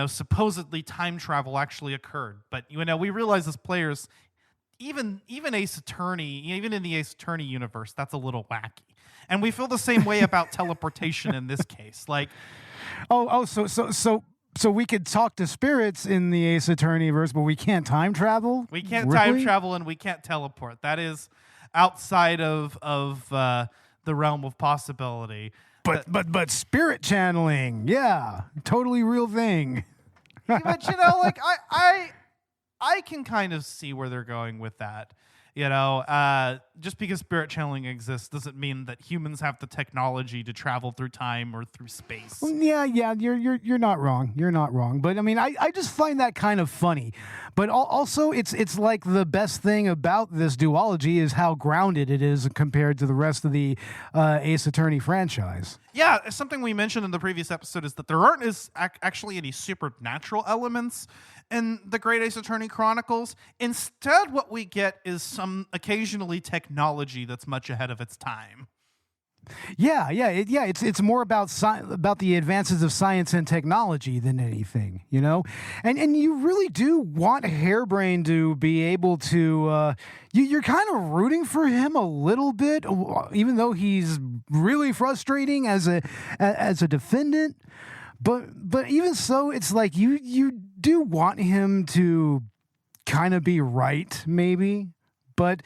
B: supposedly time travel actually occurred. But, we realize as players, even Ace Attorney, even in the Ace Attorney universe, that's a little wacky. And we feel the same way about teleportation in this case. Like,
C: So we could talk to spirits in the Ace Attorney verse, but we can't time travel?
B: We can't time travel, and we can't teleport. That is outside of the realm of possibility.
C: But spirit channeling, yeah, totally real thing.
B: But I can kind of see where they're going with that. Just because spirit channeling exists doesn't mean that humans have the technology to travel through time or through space.
C: Yeah, you're not wrong. You're not wrong. But I mean, I just find that kind of funny. But also, it's like the best thing about this duology is how grounded it is compared to the rest of the Ace Attorney franchise.
B: Yeah, something we mentioned in the previous episode is that there aren't actually any supernatural elements in the Great Ace Attorney Chronicles. Instead, what we get is some occasionally technology that's much ahead of its time.
C: It's more about about the advances of science and technology than anything, you know, and you really do want Hairbrain to be able to. You're kind of rooting for him a little bit, even though he's really frustrating as a defendant. But even so, it's like you do want him to kind of be right, maybe, but.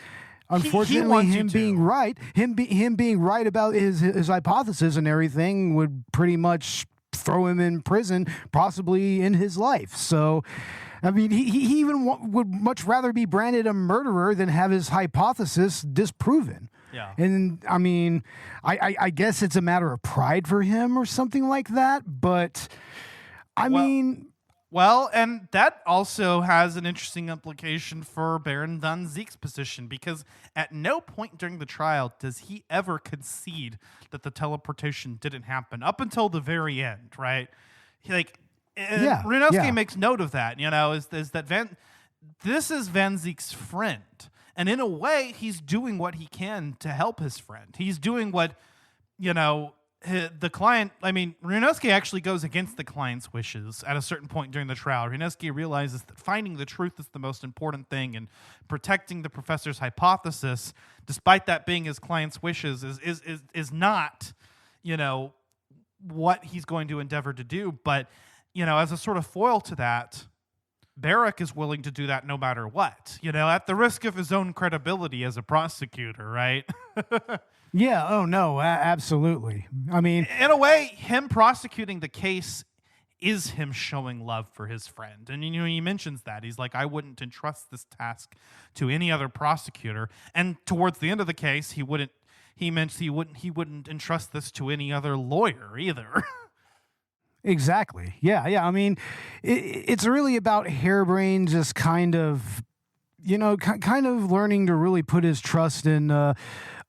C: Unfortunately, him being right about his hypothesis and everything would pretty much throw him in prison, possibly in his life. So, I mean, he even would much rather be branded a murderer than have his hypothesis disproven.
B: Yeah.
C: And I mean, I guess it's a matter of pride for him or something like that. But I mean.
B: Well, and that also has an interesting implication for Baron von Zeke's position, because at no point during the trial does he ever concede that the teleportation didn't happen up until the very end, right? Ryunosuke makes note of that, you know, is that this is Van Zeke's friend. And in a way, he's doing what he can to help his friend. He's doing what, you know, the client, I mean, Ryunosuke actually goes against the client's wishes at a certain point during the trial. Ryunosuke realizes that finding the truth is the most important thing, and protecting the professor's hypothesis, despite that being his client's wishes, is not, you know, what he's going to endeavor to do. But, you know, as a sort of foil to that, Barrack is willing to do that no matter what, you know, at the risk of his own credibility as a prosecutor, right?
C: Yeah, oh no, absolutely. I mean,
B: in a way, him prosecuting the case is him showing love for his friend. And, you know, he mentions that. He's like, I wouldn't entrust this task to any other prosecutor. And towards the end of the case, he wouldn't entrust this to any other lawyer either.
C: Exactly. Yeah. I mean, it's really about Hairbrain just kind of, you know, kind of learning to really put his trust in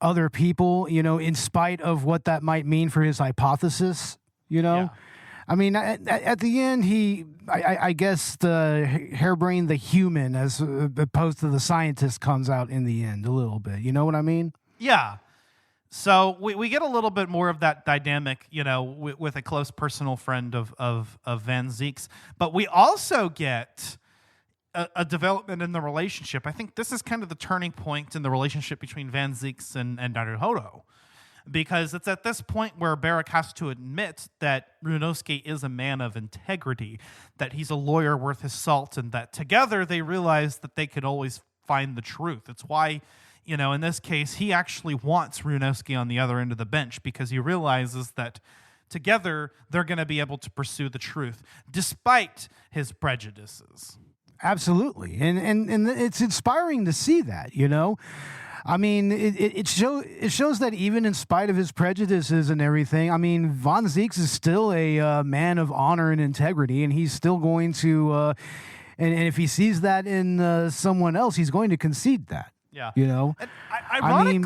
C: other people, you know, in spite of what that might mean for his hypothesis, you know? Yeah. I mean, at the end, I guess the Hairbrain, the human, as opposed to the scientist, comes out in the end a little bit. You know what I mean?
B: Yeah. So we get a little bit more of that dynamic, you know, with a close personal friend of Van Zeke's. But we also get a development in the relationship. I think this is kind of the turning point in the relationship between Van Zeke's and Naruhodo, because it's at this point where Barrack has to admit that Ryunosuke is a man of integrity, that he's a lawyer worth his salt, and that together they realize that they could always find the truth. It's why, you know, in this case, he actually wants Ryunosuke on the other end of the bench, because he realizes that together they're going to be able to pursue the truth despite his prejudices.
C: Absolutely. And it's inspiring to see that, you know? I mean, it shows that even in spite of his prejudices and everything, I mean, Von Zeeks is still a man of honor and integrity, and he's still going to, and if he sees that in someone else, he's going to concede that.
B: Yeah.
C: You know?
B: And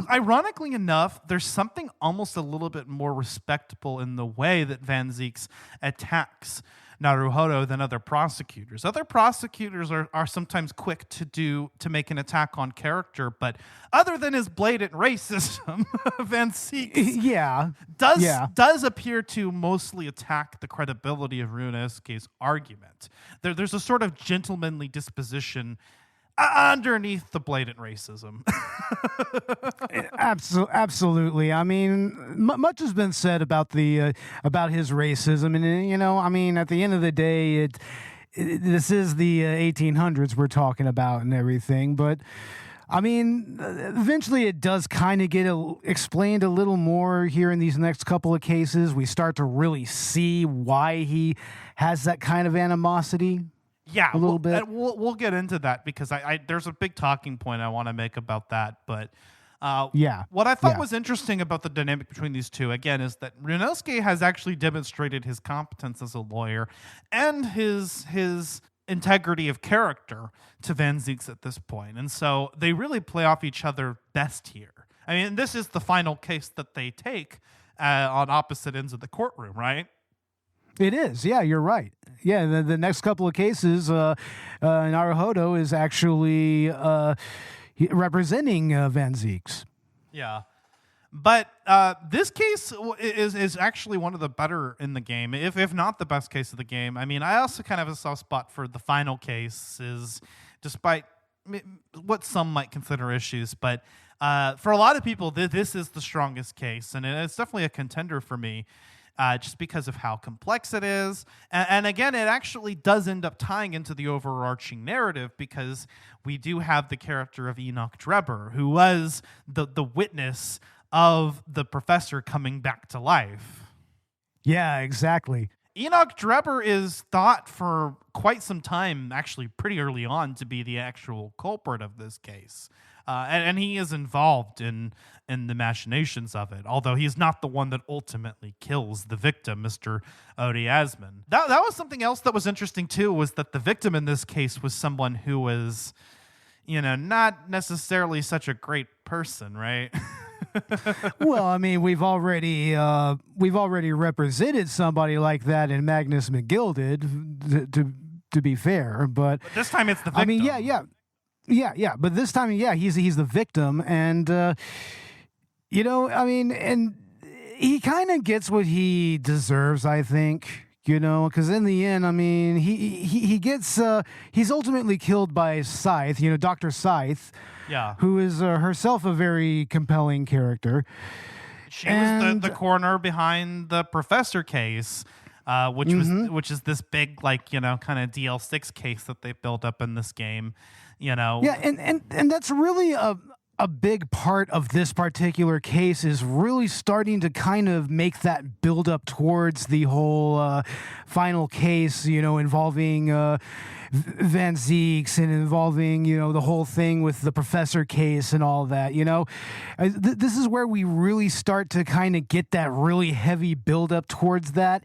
B: ironically enough, there's something almost a little bit more respectable in the way that Van Zeeks attacks Naruhodo than other prosecutors. Other prosecutors are sometimes quick to make an attack on character, but other than his blatant racism, Van Zeeks does appear to mostly attack the credibility of Ryunosuke's argument. There's a sort of gentlemanly disposition underneath the blatant racism.
C: Absolutely. I mean, much has been said about about his racism, and you know, I mean, at the end of the day, this is the 1800s we're talking about and everything, but I mean, eventually it does kind of get explained a little more here in these next couple of cases. We start to really see why he has that kind of animosity.
B: Yeah,
C: a little bit.
B: We'll get into that, because I there's a big talking point I want to make about that. But what I thought was interesting about the dynamic between these two, again, is that Ryunosuke has actually demonstrated his competence as a lawyer and his integrity of character to Van Zeeks at this point. And so they really play off each other best here. I mean, this is the final case that they take on opposite ends of the courtroom, right?
C: It is. Yeah, you're right. Yeah, the next couple of cases, Naruhodo is actually representing Van Zeeks.
B: Yeah. But this case is actually one of the better in the game, if not the best case of the game. I mean, I also kind of have a soft spot for the final case, despite what some might consider issues. But for a lot of people, this is the strongest case, and it's definitely a contender for me. Just because of how complex it is. And again, it actually does end up tying into the overarching narrative because we do have the character of Enoch Drebber, who was the witness of the professor coming back to life.
C: Yeah, exactly.
B: Enoch Drebber is thought for quite some time, actually pretty early on, to be the actual culprit of this case. And he is involved in the machinations of it, although he's not the one that ultimately kills the victim, Mr. Odiasman. That was something else that was interesting, too, was that the victim in this case was someone who was, not necessarily such a great person, right?
C: Well, I mean, we've already represented somebody like that in Magnus McGilded, to be fair, but
B: this time it's the victim.
C: I mean, yeah, but this time, he's the victim, and I mean, and he kind of gets what he deserves, I think. Because in the end, I mean, he gets he's ultimately killed by Scythe, Dr. Scythe, who is herself a very compelling character.
B: She was the coroner behind the professor case, which is this big, kind of DL6 case that they built up in this game.
C: Yeah, and that's really a big part of this particular case is really starting to kind of make that build up towards the whole final case, involving Van Zeeks and involving, the whole thing with the professor case and all that, This is where we really start to kind of get that really heavy build up towards that.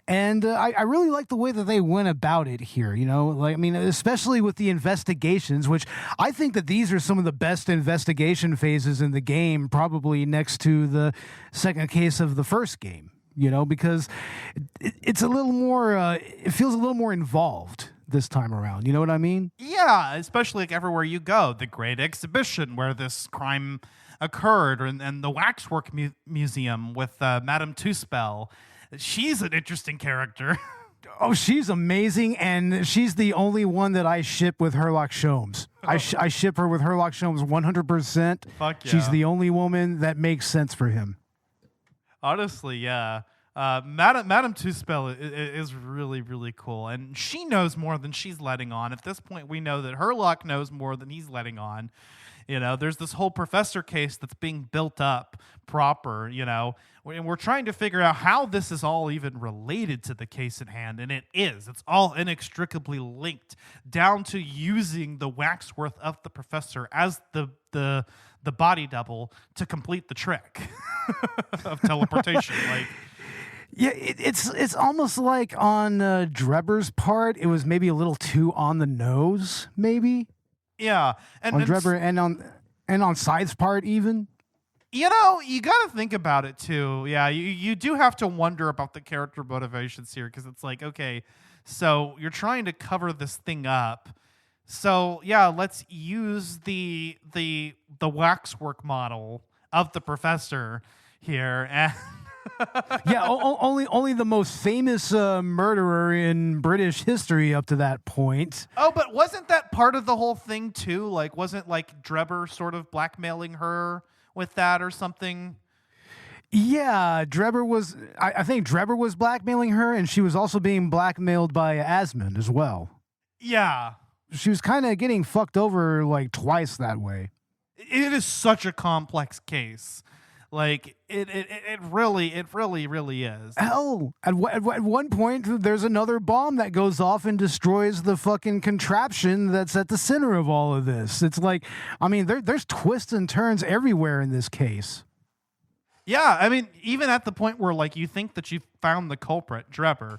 C: And I really like the way that they went about it here, especially with the investigations, which I think that these are some of the best investigation phases in the game, probably next to the second case of the first game, because it's a little more, it feels a little more involved this time around. You know what I mean?
B: Yeah, especially everywhere you go. The Great Exhibition where this crime occurred, and the Waxwork Museum with Madame Two-Spell. She's an interesting character.
C: Oh, she's amazing, and she's the only one that I ship with Herlock Sholmes. I ship her with Herlock Sholmes 100%.
B: Fuck yeah.
C: She's the only woman that makes sense for him.
B: Honestly, yeah. Madame Two-Spell is really, really cool, and she knows more than she's letting on. At this point, we know that Herlock knows more than he's letting on. There's this whole professor case that's being built up proper, and we're trying to figure out how this is all even related to the case at hand, and it is. It's all inextricably linked, down to using the waxwork of the professor as the body double to complete the trick of teleportation.
C: Yeah, it's almost like on Drebber's part, it was maybe a little too on the nose, maybe.
B: Yeah,
C: on Drebber and on Scythe's part even.
B: You got to think about it too. Yeah, you do have to wonder about the character motivations here, because it's like, okay, so you're trying to cover this thing up. So yeah, let's use the waxwork model of the professor here, and
C: yeah, only the most famous murderer in British history up to that point.
B: Oh, but wasn't that part of the whole thing too? Wasn't Drebber sort of blackmailing her with that or something?
C: Yeah, Drebber was. I think Drebber was blackmailing her, and she was also being blackmailed by Asmund as well.
B: Yeah,
C: she was kind of getting fucked over twice that way.
B: It is such a complex case. It really is.
C: Hell, at one point, there's another bomb that goes off and destroys the fucking contraption that's at the center of all of this. It's there's twists and turns everywhere in this case.
B: Yeah, I mean, even at the point where you think that you've found the culprit, Drebber,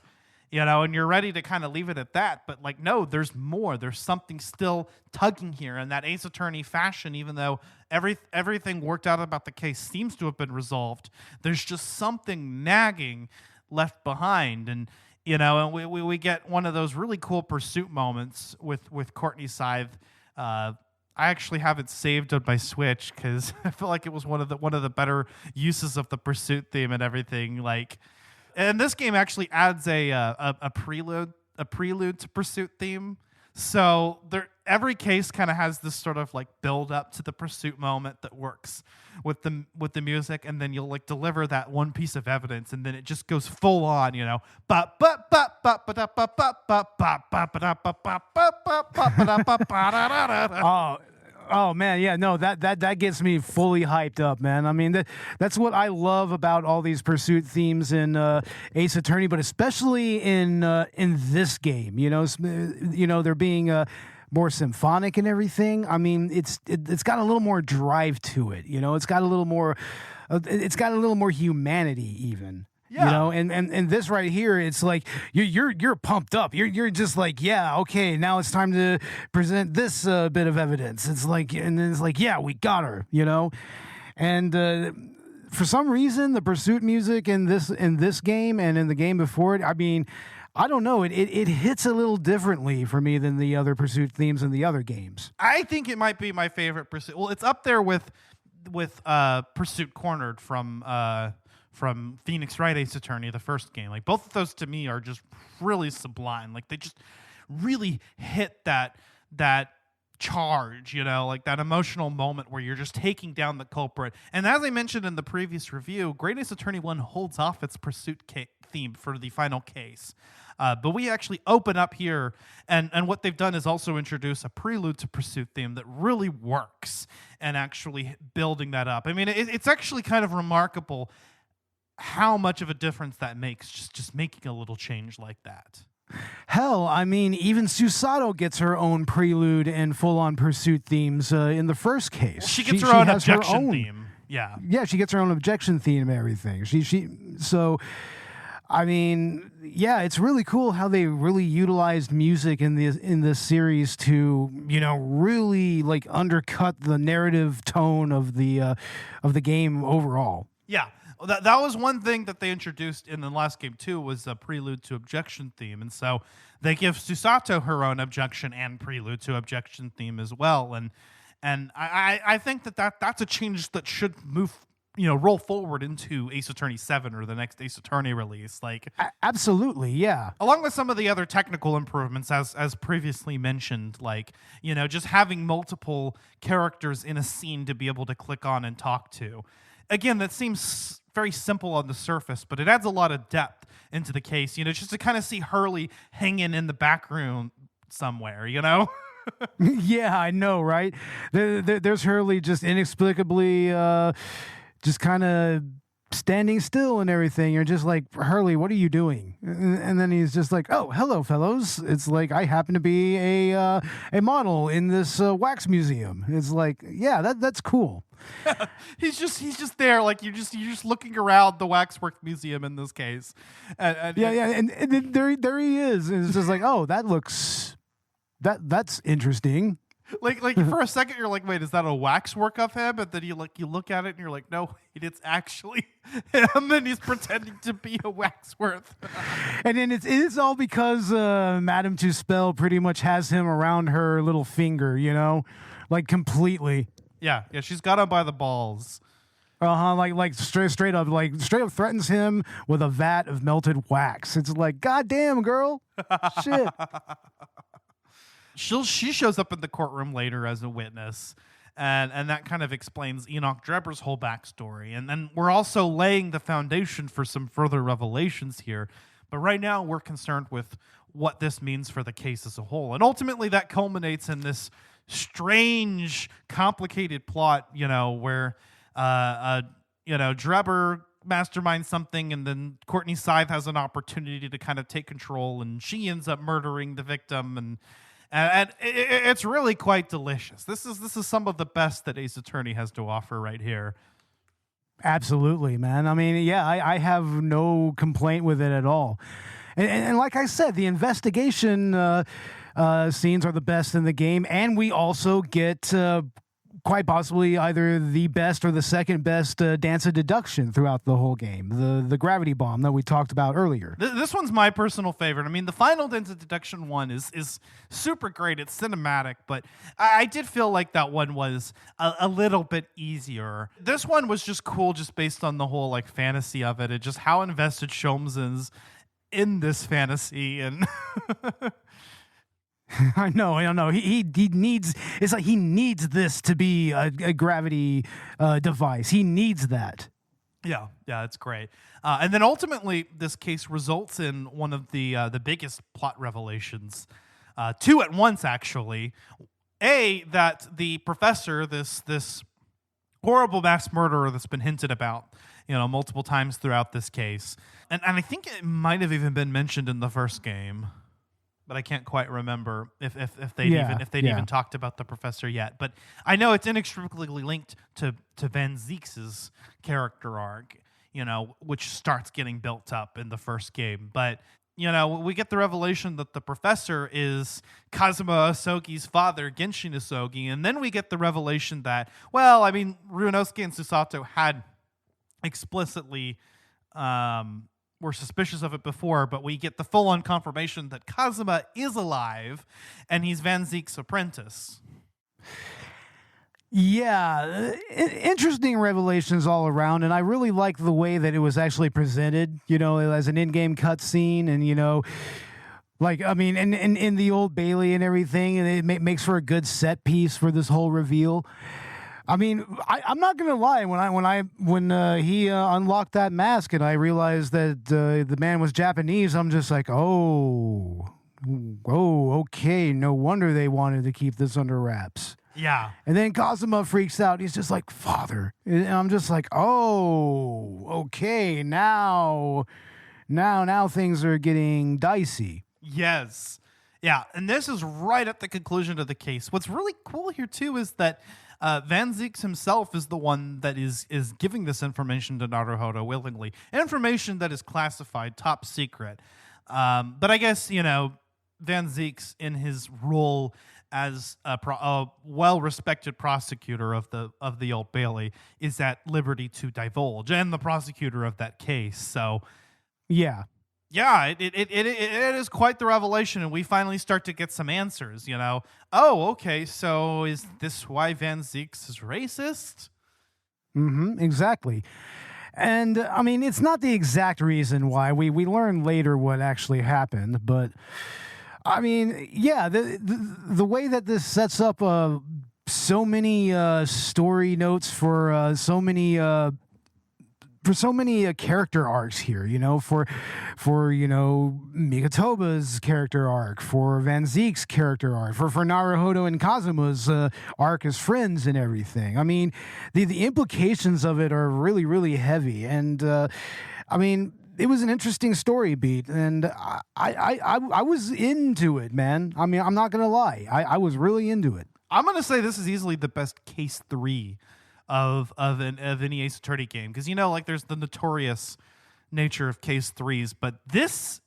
B: and you're ready to kind of leave it at that. But no, there's more. There's something still tugging here in that Ace Attorney fashion, even though everything worked out about the case seems to have been resolved. There's just something nagging left behind. And, and we get one of those really cool pursuit moments with Courtney Scythe, I actually have it saved on my Switch because I feel like it was one of the better uses of the pursuit theme and everything. Like, and this game actually adds a prelude to pursuit theme. So every case kind of has this sort of like build up to the pursuit moment that works with the music, and then you'll like deliver that one piece of evidence, and then it just goes full on, you know.
C: Oh man, yeah, no, that gets me fully hyped up, man. I mean, that's what I love about all these pursuit themes in Ace Attorney, but especially in this game. You know, they're being more symphonic and everything. I mean, it's got a little more drive to it. You know, it's got a little more humanity even.
B: Yeah.
C: You know, and this right here, it's like you're pumped up. You're just like, yeah, okay, now it's time to present this bit of evidence. It's like, and then it's like, yeah, we got her, you know, and for some reason, the pursuit music in this game and in the game before it, I mean, I don't know, it hits a little differently for me than the other pursuit themes in the other games.
B: I think it might be my favorite pursuit. Well, it's up there with Pursuit Cornered from Phoenix Wright Ace Attorney, the first game. Like, both of those to me are just really sublime. Like, they just really hit that charge, you know, like that emotional moment where you're just taking down the culprit. And as I mentioned in the previous review, Great Ace Attorney 1 holds off its pursuit theme for the final case. But we actually open up here, and what they've done is also introduce a prelude to pursuit theme that really works, and actually building that up. I mean, it's actually kind of remarkable how much of a difference that makes, just making a little change like that.
C: Hell, I mean, even Susato gets her own prelude and full-on pursuit themes in the first case.
B: Well, she gets her own objection theme. Yeah.
C: Yeah, she gets her own objection theme and everything. So, I mean, yeah, it's really cool how they really utilized music in this series to, you know, really like undercut the narrative tone of the game overall.
B: Yeah. That was one thing that they introduced in the last game too, was a prelude to objection theme, and so they give Susato her own objection and prelude to objection theme as well, and I think that's a change that should roll forward into Ace Attorney 7 or the next Ace Attorney release. Like,
C: absolutely, yeah.
B: Along with some of the other technical improvements, as previously mentioned, like, you know, just having multiple characters in a scene to be able to click on and talk to. Again, that seems very simple on the surface, but it adds a lot of depth into the case, you know, just to kind of see Hurley hanging in the back room somewhere, you know?
C: Yeah, I know, right? There's Hurley just inexplicably just kind of standing still and everything. You're just like, Hurley, what are you doing? And then he's just like, oh, hello, fellows. It's like, I happen to be a model in this wax museum. It's like, yeah, that's cool.
B: he's just there, like you're just looking around the waxwork museum in this case, and
C: there he is, and it's just like, oh, that's interesting.
B: Like for a second you're like, wait, is that a waxwork of him? And then you look at it and you're like, no, it's actually him, and he's pretending to be a waxworth.
C: And then it's all because Madame Tuspel pretty much has him around her little finger, you know, like completely.
B: Yeah, she's got him by the balls.
C: Like straight up threatens him with a vat of melted wax. It's like, goddamn, girl, shit.
B: She shows up in the courtroom later as a witness, and that kind of explains Enoch Drebber's whole backstory. And then we're also laying the foundation for some further revelations here. But right now we're concerned with what this means for the case as a whole. And ultimately that culminates in this strange, complicated plot, you know, where Drebber masterminds something, and then Courtney Scythe has an opportunity to kind of take control, and she ends up murdering the victim, and it's really quite delicious. This is some of the best that Ace Attorney has to offer right here.
C: Absolutely, man. I mean, yeah, I have no complaint with it at all. And like I said, the investigation scenes are the best in the game, and we also get quite possibly either the best or the second best dance of deduction throughout the whole game. The gravity bomb that we talked about earlier.
B: This one's my personal favorite. I mean, the final dance of deduction one is super great. It's cinematic, but I did feel like that one was a little bit easier. This one was just cool just based on the whole like fantasy of it and just how invested Sholmes is in this fantasy. And
C: I know. He needs. It's like he needs this to be a gravity device. He needs that.
B: Yeah, it's great. And then ultimately, this case results in one of the biggest plot revelations, two at once actually. That the professor, this horrible mass murderer that's been hinted about, multiple times throughout this case, and I think it might have even been mentioned in the first game. But I can't quite remember if they'd even talked about the professor yet. But I know it's inextricably linked to Van Zieks' character arc, which starts getting built up in the first game. But we get the revelation that the professor is Kazuma Asogi's father, Genshin Asogi, and then we get the revelation that Ryunosuke and Susato had explicitly were suspicious of it before, but we get the full-on confirmation that Kazuma is alive and he's Van Zieks' apprentice.
C: Yeah, interesting revelations all around, and I really like the way that it was actually presented, as an in-game cutscene, and in the Old Bailey and everything, and it makes for a good set piece for this whole reveal. I mean, I'm not gonna lie. When he unlocked that mask and I realized that the man was Japanese, I'm just like, oh, okay. No wonder they wanted to keep this under wraps.
B: Yeah.
C: And then Kazuma freaks out. He's just like, father, and I'm just like, oh, okay. Now things are getting dicey.
B: Yes. Yeah, and this is right at the conclusion of the case. What's really cool here too is that Van Zieks himself is the one that is giving this information to Naruhodo willingly. Information that is classified, top secret. But I guess, Van Zieks, in his role as a well-respected prosecutor of the Old Bailey, is at liberty to divulge, and the prosecutor of that case. So,
C: yeah.
B: Yeah, it is quite the revelation, and we finally start to get some answers, Oh, okay, so is this why Van Zieks is racist?
C: Mm-hmm, exactly. And, it's not the exact reason why. We learn later what actually happened, but, the way that this sets up so many story notes for so many character arcs here, for Migatoba's character arc, for Van Zieks' character arc, for Naruhodo and Kazuma's arc as friends and everything. The implications of it are really, really heavy, and it was an interesting story beat, and I was into it, man. I'm not gonna lie, I was really into it.
B: I'm gonna say this is easily the best case 3 of any Ace Attorney game, because there's the notorious nature of case 3s, but this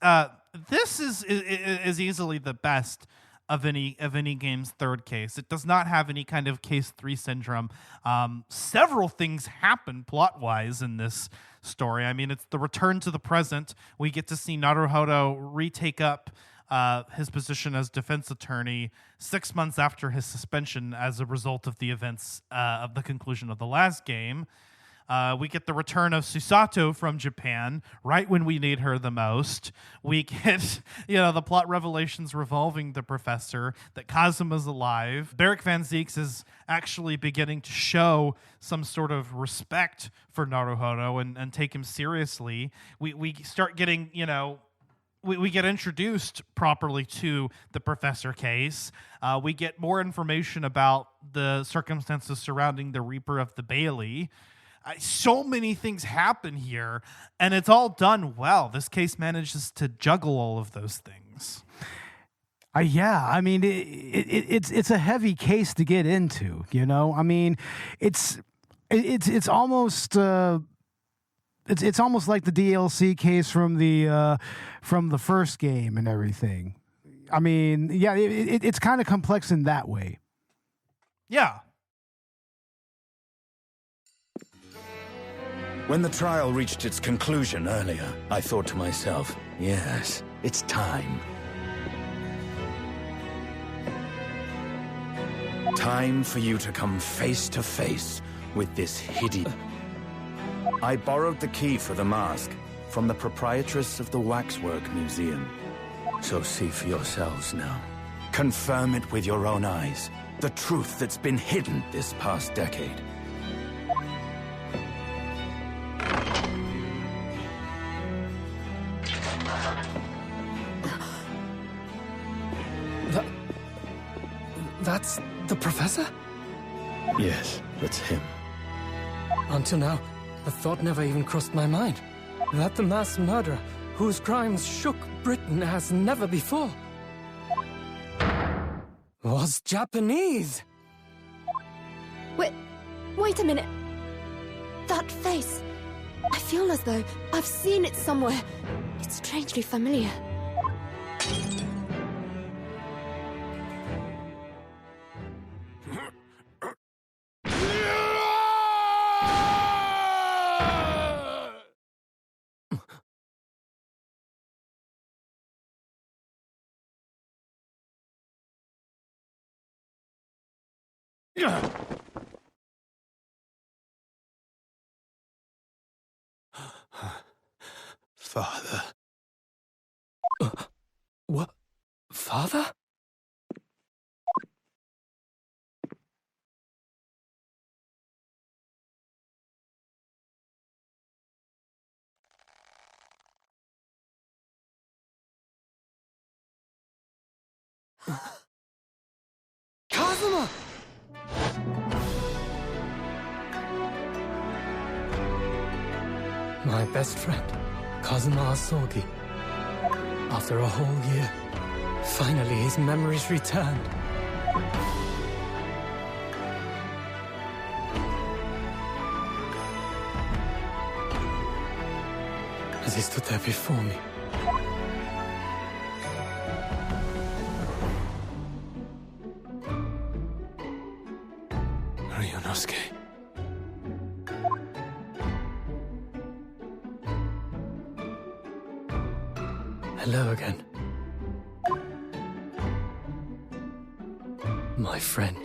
B: is easily the best of any game's third case. It does not have any kind of case 3 syndrome. Several things happen plot wise in this story. It's the return to the present. We get to see Naruhodo retake up his position as defense attorney 6 months after his suspension as a result of the events of the conclusion of the last game. We get the return of Susato from Japan right when we need her the most. We get, the plot revelations revolving the professor, that Kazuma's alive. Beric Van Zieks is actually beginning to show some sort of respect for Naruhodo and take him seriously. We start getting, we get introduced properly to the professor case. We get more information about the circumstances surrounding the Reaper of the Bailey. So many things happen here, and it's all done well. This case manages to juggle all of those things.
C: It's a heavy case to get into. It's almost. It's almost like the DLC case from the first game and everything. It's kind of complex in that way.
B: Yeah.
D: When the trial reached its conclusion earlier, I thought to myself, yes, it's time. Time for you to come face to face with this hideous... I borrowed the key for the mask from the proprietress of the Waxwork Museum. So see for yourselves now. Confirm it with your own eyes. The truth that's been hidden this past decade.
E: That's the professor?
D: Yes, that's him.
E: Until now, the thought never even crossed my mind. That the mass murderer, whose crimes shook Britain as never before, was Japanese.
F: Wait a minute. That face. I feel as though I've seen it somewhere. It's strangely familiar.
E: Father. What? Father? Kazuma! My best friend, Kazuma Asogi. After a whole year, finally his memories returned. As he stood there before me, Ryunosuke. Hello again. My friend.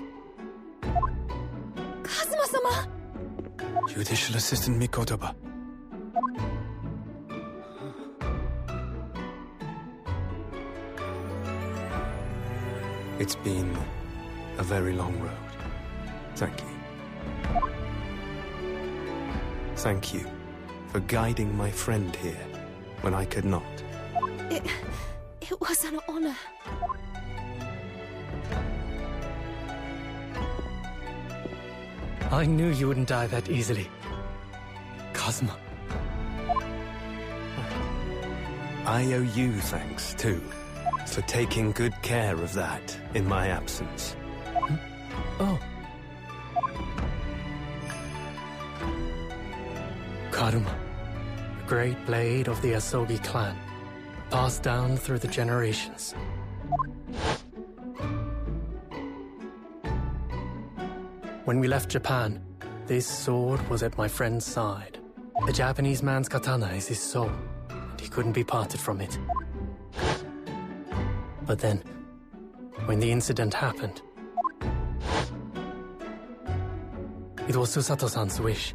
F: Kazuma-sama!
E: Judicial Assistant Mikotoba. It's been a very long road. Thank you. Thank you for guiding my friend here when I could not.
F: It was an honor.
E: I knew you wouldn't die that easily, Kazuma. I owe you thanks, too, for taking good care of that in my absence. Oh. Karuma, the great blade of the Asogi clan, passed down through the generations. When we left Japan, this sword was at my friend's side. A Japanese man's katana is his soul, and he couldn't be parted from it. But then, when the incident happened, it was Susato-san's wish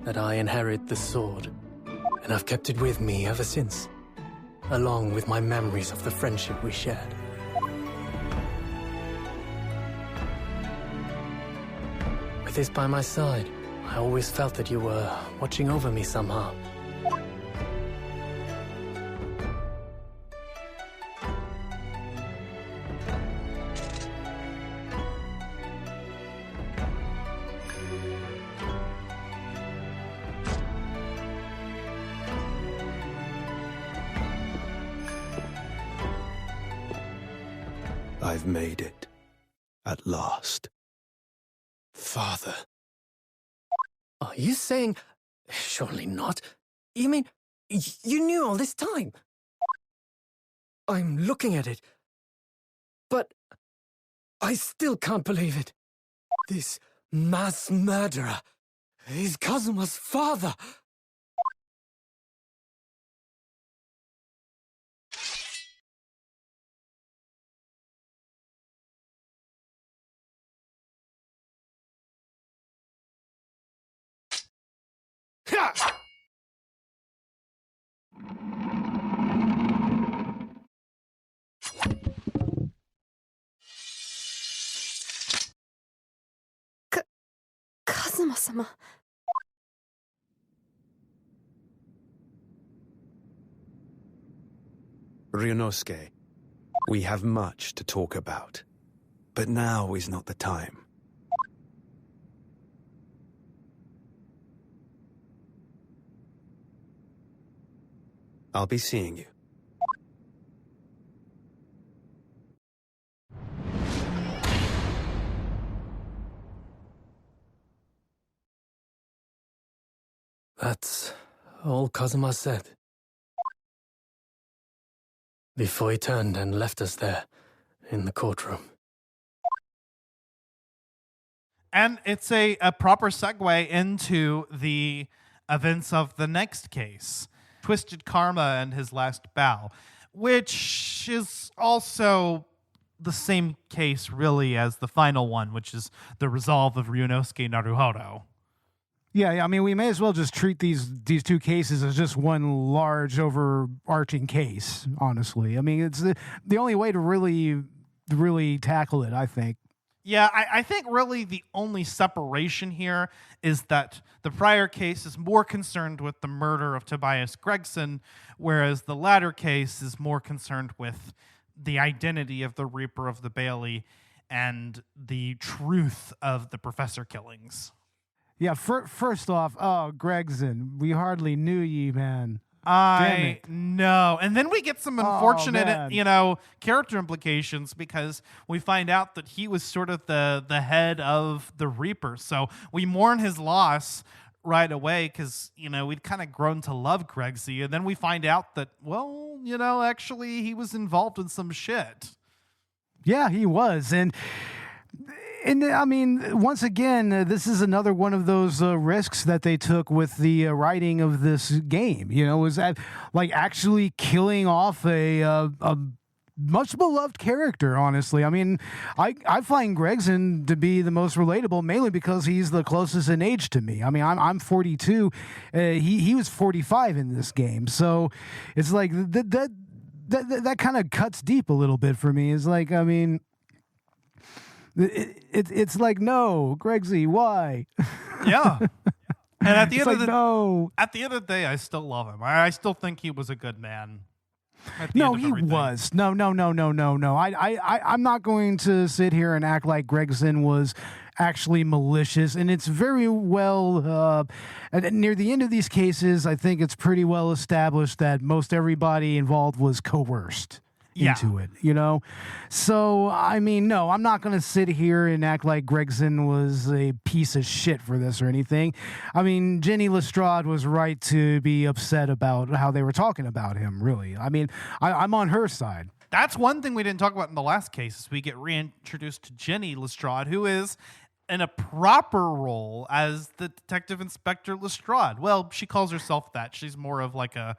E: that I inherit the sword, and I've kept it with me ever since, along with my memories of the friendship we shared. With this by my side, I always felt that you were watching over me somehow. I've made it. At last. Father. Are you saying... Surely not. You mean, you knew all this time? I'm looking at it. But... I still can't believe it. This mass murderer is Kazuma's father.
F: Kazuma-sama.
D: Ryunosuke, we have much to talk about, but now is not the time. I'll be seeing you.
E: That's all Kazuma said. Before he turned and left us there, in the courtroom.
B: And it's a proper segue into the events of the next case, Twisted Karma and His Last Bow, which is also the same case, really, as the final one, which is the resolve of Ryunosuke Naruhodo.
C: Yeah, I mean, we may as well just treat these two cases as just one large overarching case, honestly. I mean, it's the only way to really tackle it, I think.
B: Yeah, I think really the only separation here is that the prior case is more concerned with the murder of Tobias Gregson, whereas the latter case is more concerned with the identity of the Reaper of the Bailey and the truth of the professor killings.
C: Yeah, first off, Gregson, we hardly knew ye, man.
B: I know. And then we get some unfortunate,
C: man.
B: Character implications because we find out that he was sort of the head of the Reaper. So we mourn his loss right away because, we'd kind of grown to love Gregsy. And then we find out that, actually he was involved in some shit.
C: Yeah, he was. And I mean, once again, this is another one of those risks that they took with the writing of this game. Was that like actually killing off a much beloved character? Honestly, I mean, I find Gregson to be the most relatable, mainly because he's the closest in age to me. I mean, I'm 42. He was 45 in this game, so it's like that kind of cuts deep a little bit for me. It's like, I mean. It's like, no, Gregsy, why?
B: Yeah. And at the end of the day, I still love him. I still think he was a good man.
C: No, he was. No. I'm not going to sit here and act like Gregson was actually malicious. And it's very well, near the end of these cases, I think it's pretty well established that most everybody involved was coerced. Into it, So, I mean, no, I'm not going to sit here and act like Gregson was a piece of shit for this or anything. I mean, Jenny Lestrade was right to be upset about how they were talking about him, really. I mean, I'm on her side.
B: That's one thing we didn't talk about in the last case is we get reintroduced to Jenny Lestrade, who is in a proper role as the Detective Inspector Lestrade. Well, she calls herself that. She's more of like a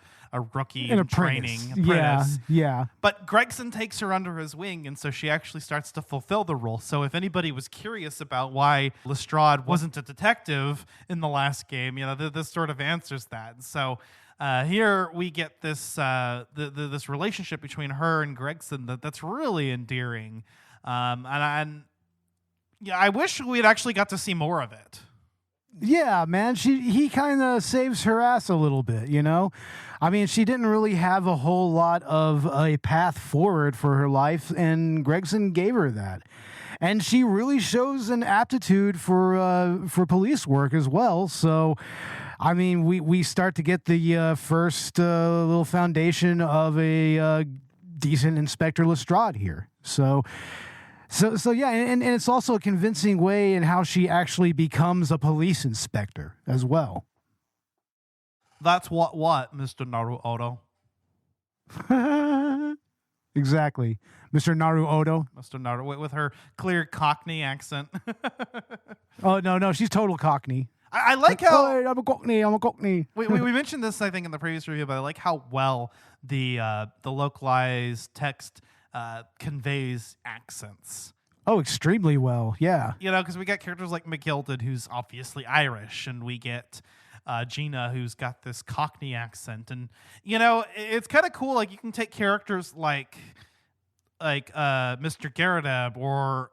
B: rookie in training apprentice.
C: Yeah.
B: But Gregson takes her under his wing, and so she actually starts to fulfill the role. So if anybody was curious about why Lestrade wasn't a detective in the last game, this sort of answers that. So here we get this this relationship between her and Gregson that's really endearing. Yeah, I wish we had actually got to see more of it.
C: Yeah, man, he kind of saves her ass a little bit, I mean, she didn't really have a whole lot of a path forward for her life, and Gregson gave her that. And she really shows an aptitude for police work as well. So, I mean, we start to get the first little foundation of a decent Inspector Lestrade here. So yeah, and it's also a convincing way in how she actually becomes a police inspector as well.
B: That's what, Mr. Naruhodo?
C: Exactly. Mr. Naruhodo.
B: Mr. Naruhodo, with her clear Cockney accent.
C: Oh, no, she's total Cockney.
B: I like how...
C: Oh, I'm a Cockney.
B: We mentioned this, I think, in the previous review, but I like how well the localized text conveys accents.
C: Oh, extremely well, yeah.
B: Because we got characters like McGilded, who's obviously Irish, and we get Gina, who's got this Cockney accent. And, it's kind of cool. Like, you can take characters like Mr. Garadab or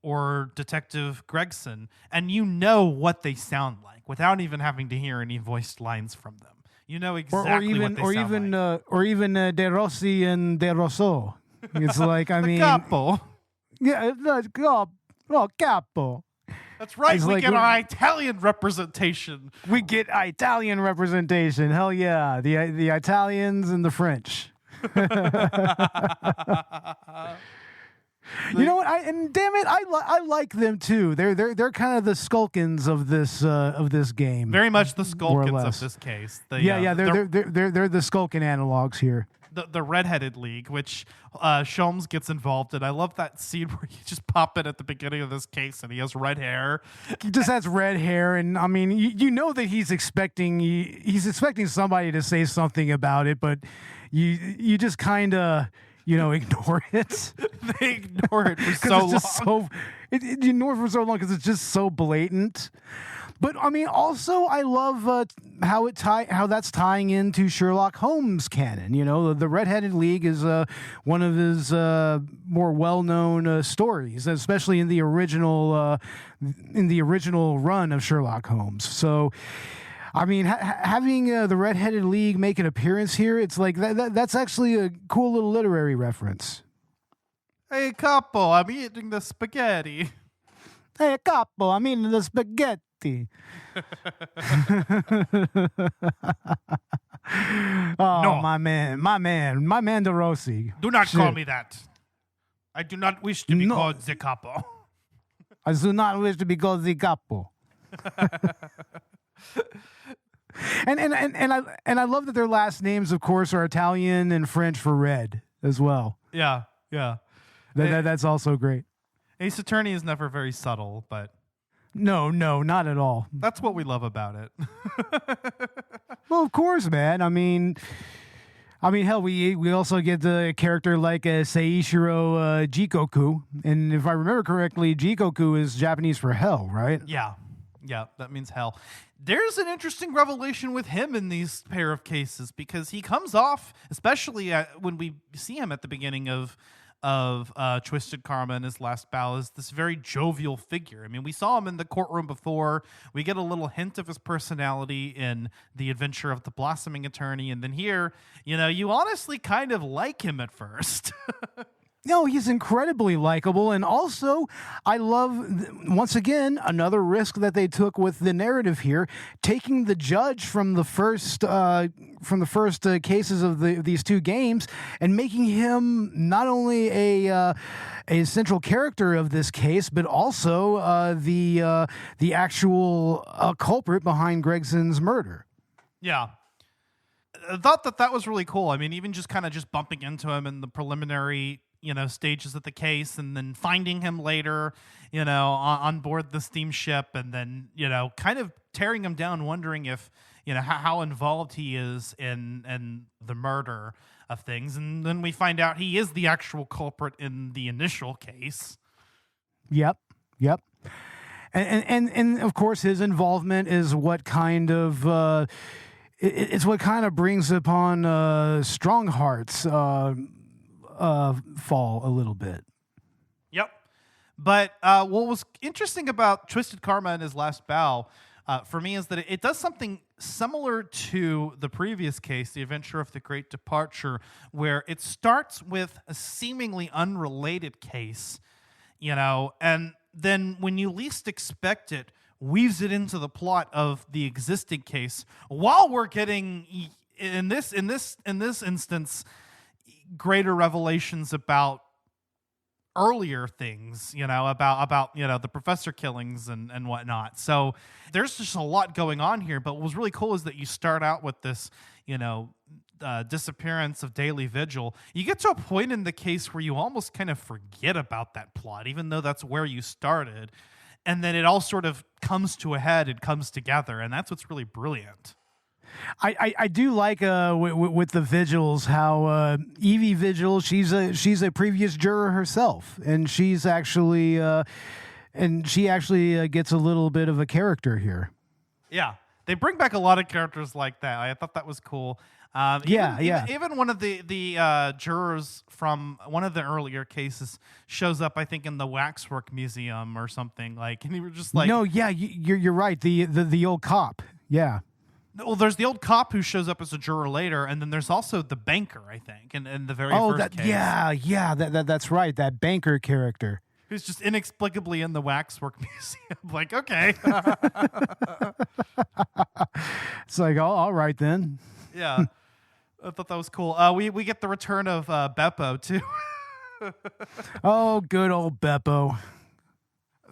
B: or Detective Gregson, and you know what they sound like without even having to hear any voiced lines from them. You know exactly what they sound like.
C: Or even De Rossi and De Rosso. It's like, I mean...
B: Capo.
C: Yeah, capo.
B: That's right.
C: It's
B: We
C: like
B: get our Italian representation.
C: We get Italian representation. Hell yeah. The Italians and the French. You know what? Damn it, I like them too. They're kind of the Skulkins of this game.
B: Very much the Skulkins of this case.
C: They're the Skulkin analogs here.
B: The redheaded league, which Sholmes gets involved in. I love that scene where you just pop in at the beginning of this case and he has red hair.
C: He just has red hair, and I mean, you know that he's expecting somebody to say something about it, but you just kind of ignore it.
B: They ignore it for so long.
C: You ignore it for so long because it's just so blatant. But I mean, also I love how that's tying into Sherlock Holmes canon. You know, the Red-Headed League is one of his more well-known stories, especially in the original run of Sherlock Holmes. So, I mean, having the Red-Headed League make an appearance here, it's like that's actually a cool little literary reference.
B: Hey, capo, I'm eating the spaghetti.
C: Hey, capo, I'm eating the spaghetti.
B: No.
C: my man De Rossi.
B: Do not call me that. I do not wish to be called the capo.
C: I do not wish to be called the capo. And I love that their last names, of course, are Italian and French for red as well.
B: Yeah.
C: That's also great.
B: Ace Attorney is never very subtle, but
C: no, not at all.
B: That's what we love about it.
C: Well, of course, man. I mean, hell, we also get the character like Seishiro Jikoku, and if I remember correctly, Jikoku is Japanese for hell, right?
B: Yeah, that means hell. There's an interesting revelation with him in these pair of cases because he comes off, especially when we see him at the beginning of Twisted Karma and his last battle, as this very jovial figure. I mean, we saw him in the courtroom before. We get a little hint of his personality in The Adventure of the Blossoming Attorney, and then here, you honestly kind of like him at first.
C: No, he's incredibly likable, and also I love once again another risk that they took with the narrative here, taking the judge from the first cases of these two games and making him not only a central character of this case, but also the actual culprit behind Gregson's murder.
B: Yeah. I thought that was really cool. I mean, even just kind of bumping into him in the preliminary stages of the case, and then finding him later, on board the steamship, and then, kind of tearing him down, wondering if, how involved he is in the murder of things. And then we find out he is the actual culprit in the initial case.
C: Yep. And of course, his involvement is what kind of, it's what kind of brings upon strong hearts, fall a little bit.
B: Yep. But what was interesting about Twisted Karma and his last bow for me is that it does something similar to the previous case, The Adventure of the Great Departure, where it starts with a seemingly unrelated case, and then when you least expect it, weaves it into the plot of the existing case, while we're getting in this instance greater revelations about earlier things, about the professor killings and whatnot. So there's just a lot going on here. But what was really cool is that you start out with this, disappearance of Daily Vigil. You get to a point in the case where you almost kind of forget about that plot, even though that's where you started. And then it all sort of comes to a head and comes together. And that's what's really brilliant.
C: I do like with the Vigils how Evie Vigil, she's a previous juror herself, and she actually gets a little bit of a character here.
B: Yeah, They bring back a lot of characters like that. I thought that was cool. Even one of the jurors from one of the earlier cases shows up, I think, in the Waxwork Museum or something. Like, and he was just like,
C: no, yeah, you're right. The old cop, yeah.
B: Well, there's the old cop who shows up as a juror later, and then there's also the banker, I think, in the very first case.
C: That's right. That banker character.
B: Who's just inexplicably in the Waxwork Museum. Like, okay.
C: It's like, all right then.
B: Yeah. I thought that was cool. We get the return of Beppo, too.
C: Oh, good old Beppo.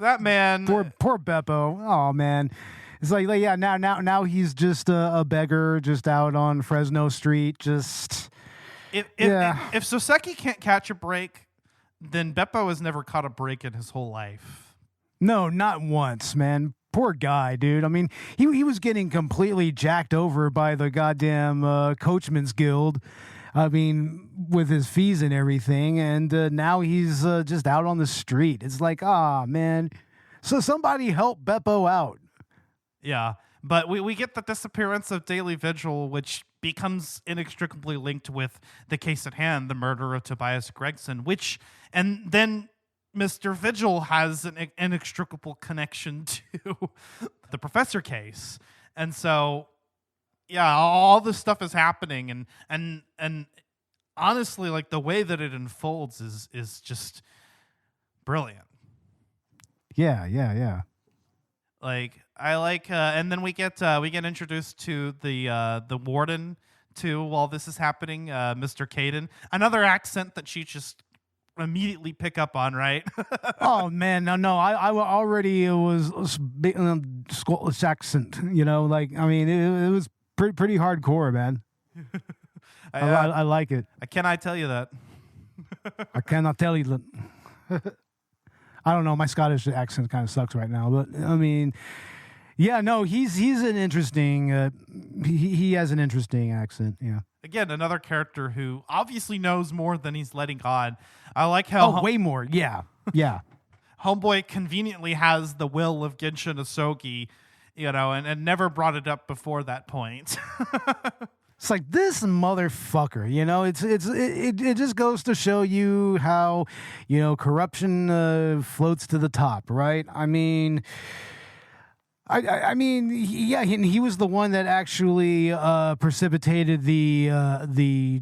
B: That man.
C: Poor Beppo. Oh, man. It's like yeah, now he's just a beggar just out on Fresno Street. Just
B: if Soseki can't catch a break, then Beppo has never caught a break in his whole life.
C: No, not once, man. Poor guy, dude. I mean, he was getting completely jacked over by the goddamn Coachman's Guild. I mean, with his fees and everything, and now he's just out on the street. It's like, man. So somebody help Beppo out.
B: Yeah, but we get the disappearance of Daily Vigil, which becomes inextricably linked with the case at hand, the murder of Tobias Gregson, and then Mr. Vigil has an inextricable connection to the Professor case. And so, yeah, all this stuff is happening, and honestly, like, the way that it unfolds is just brilliant.
C: Yeah.
B: Like, I like, and then we get introduced to the warden too while this is happening, Mr. Caden. Another accent that she just immediately pick up on, right?
C: Oh man, no, I already was Scottish accent. You know, like, I mean, it was pretty hardcore, man. I like it.
B: I cannot tell you that.
C: I cannot tell you that. I don't know. My Scottish accent kind of sucks right now, but I mean, yeah, no, he's an interesting. He has an interesting accent. Yeah.
B: Again, another character who obviously knows more than he's letting on. I like how
C: way more. Yeah.
B: Homeboy conveniently has the will of Genshin Asogi, you know, and never brought it up before that point.
C: It's like, this motherfucker, you know, it just goes to show you how, you know, corruption floats to the top, right? I mean, he was the one that actually precipitated the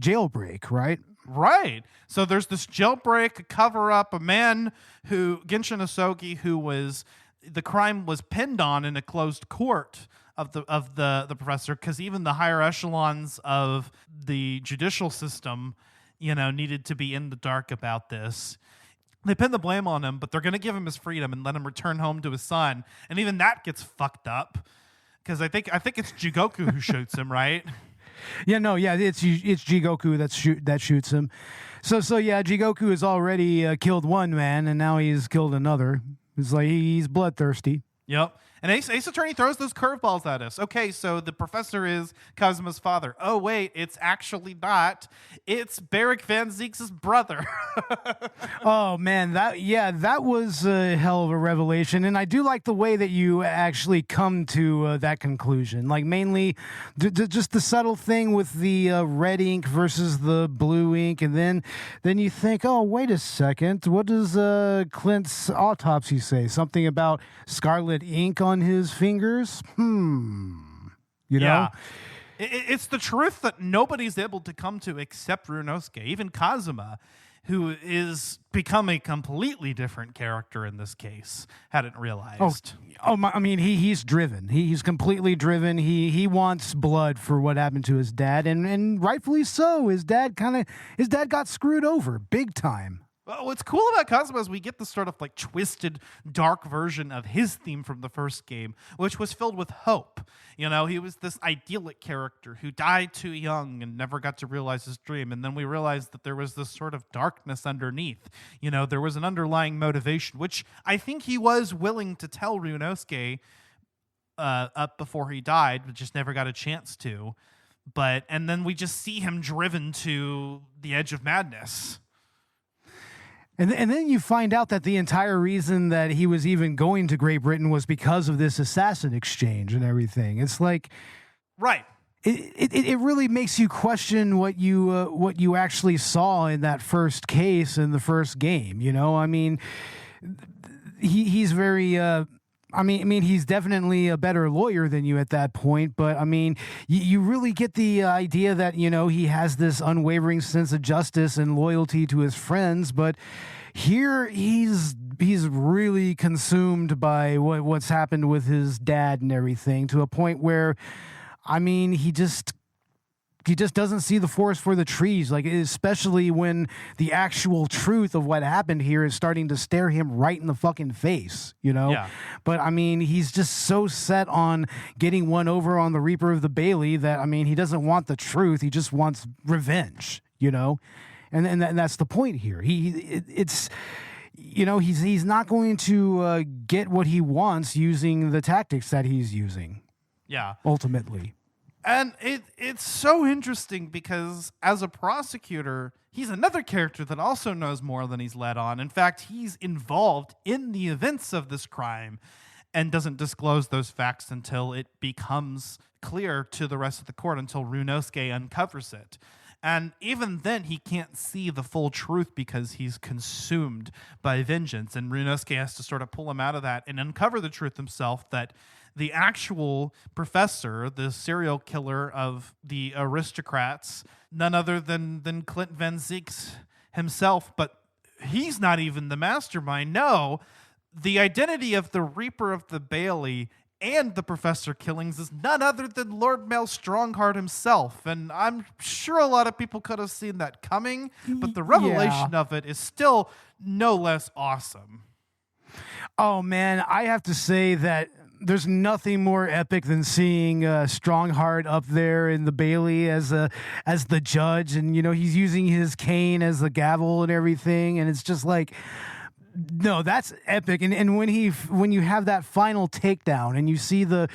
C: jailbreak, right?
B: Right. So there's this jailbreak, a cover-up, a man who, Genshin Asogi, the crime was pinned on in a closed court of the professor, because even the higher echelons of the judicial system, you know, needed to be in the dark about this. They pin the blame on him, but they're going to give him his freedom and let him return home to his son. And even that gets fucked up, because I think it's Jigoku who shoots him, right?
C: Yeah, no, yeah, it's Jigoku that shoots him. So yeah, Jigoku has already killed one man, and now he's killed another. It's like he's bloodthirsty.
B: Yep. And Ace Attorney throws those curveballs at us. Okay, so the professor is Kazuma's father. Oh, wait, it's actually not. It's Beric Van Zeek's brother.
C: Oh, man, that was a hell of a revelation. And I do like the way that you actually come to that conclusion. Like, mainly just the subtle thing with the red ink versus the blue ink. And then you think, oh, wait a second. What does Clint's autopsy say? Something about scarlet ink on his fingers? You know?
B: It's the truth that nobody's able to come to except Ryunosuke. Even Kazuma, who is become a completely different character in this case, hadn't realized.
C: I mean, he's driven. He's completely driven. He wants blood for what happened to his dad, and rightfully so. His dad got screwed over big time.
B: Well, what's cool about Kazuma is we get this sort of like twisted, dark version of his theme from the first game, which was filled with hope. You know, he was this idyllic character who died too young and never got to realize his dream. And then we realized that there was this sort of darkness underneath. You know, there was an underlying motivation, which I think he was willing to tell Ryunosuke up before he died, but just never got a chance to. And then we just see him driven to the edge of madness.
C: And then you find out that the entire reason that he was even going to Great Britain was because of this assassin exchange and everything. It's like,
B: right.
C: It really makes you question what you actually saw in that first case in the first game. You know, I mean, he's very. I mean, he's definitely a better lawyer than you at that point, but I mean, you really get the idea that, you know, he has this unwavering sense of justice and loyalty to his friends, but here he's really consumed by what's happened with his dad and everything, to a point where, I mean, he just doesn't see the forest for the trees, like, especially when the actual truth of what happened here is starting to stare him right in the fucking face, you know?
B: Yeah.
C: But, I mean, he's just so set on getting one over on the Reaper of the Bailey that, I mean, he doesn't want the truth. He just wants revenge, you know? And that's the point here. It's... You know, he's not going to get what he wants using the tactics that he's using.
B: Yeah.
C: Ultimately.
B: And it's so interesting because as a prosecutor, he's another character that also knows more than he's let on. In fact, he's involved in the events of this crime and doesn't disclose those facts until it becomes clear to the rest of the court, until Ryunosuke uncovers it. And even then, he can't see the full truth because he's consumed by vengeance. And Ryunosuke has to sort of pull him out of that and uncover the truth himself, that the actual professor, the serial killer of the aristocrats, none other than Clint Van Zieks himself, but he's not even the mastermind. No, the identity of the Reaper of the Bailey and the professor killings is none other than Lord Mel Strongheart himself. And I'm sure a lot of people could have seen that coming, but the revelation of it is still no less awesome.
C: Oh, man, I have to say that there's nothing more epic than seeing Strongheart up there in the Bailey as the judge, and, you know, he's using his cane as the gavel and everything, and it's just like, no, that's epic. And when you have that final takedown and you see the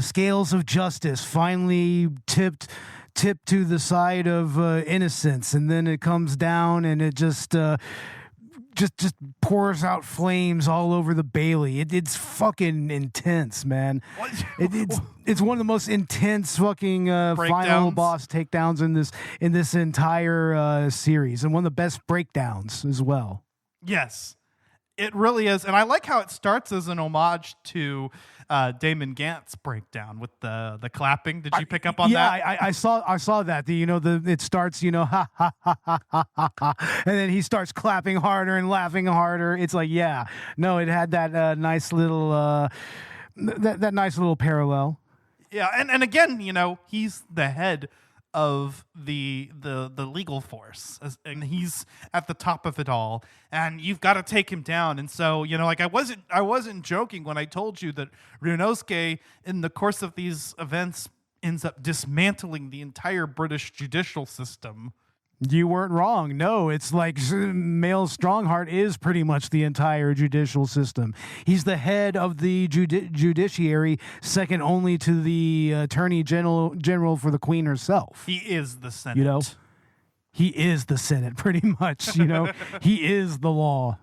C: scales of justice finally tipped to the side of innocence, and then it comes down and it just pours out flames all over the Bailey. It's fucking intense, man. It's one of the most intense fucking final boss takedowns in this entire series, and one of the best breakdowns as well.
B: Yes, it really is. And I like how it starts as an homage to Damon Gant's breakdown with the clapping. Did you pick up on that?
C: Yeah, I saw that. It starts, you know, ha ha ha ha ha ha, and then he starts clapping harder and laughing harder. It's like, yeah, no, it had that nice little that nice little parallel.
B: Yeah, and again, you know, he's the head of the legal force, and he's at the top of it all, and you've got to take him down. And so, you know, like, I wasn't joking when I told you that Ryunosuke, in the course of these events, ends up dismantling the entire British judicial system.
C: You weren't wrong. No, it's like Male Strongheart is pretty much the entire judicial system. He's the head of the judiciary, second only to the Attorney General for the Queen herself.
B: He is the Senate.
C: You know, he is the Senate, pretty much. You know, he is the law.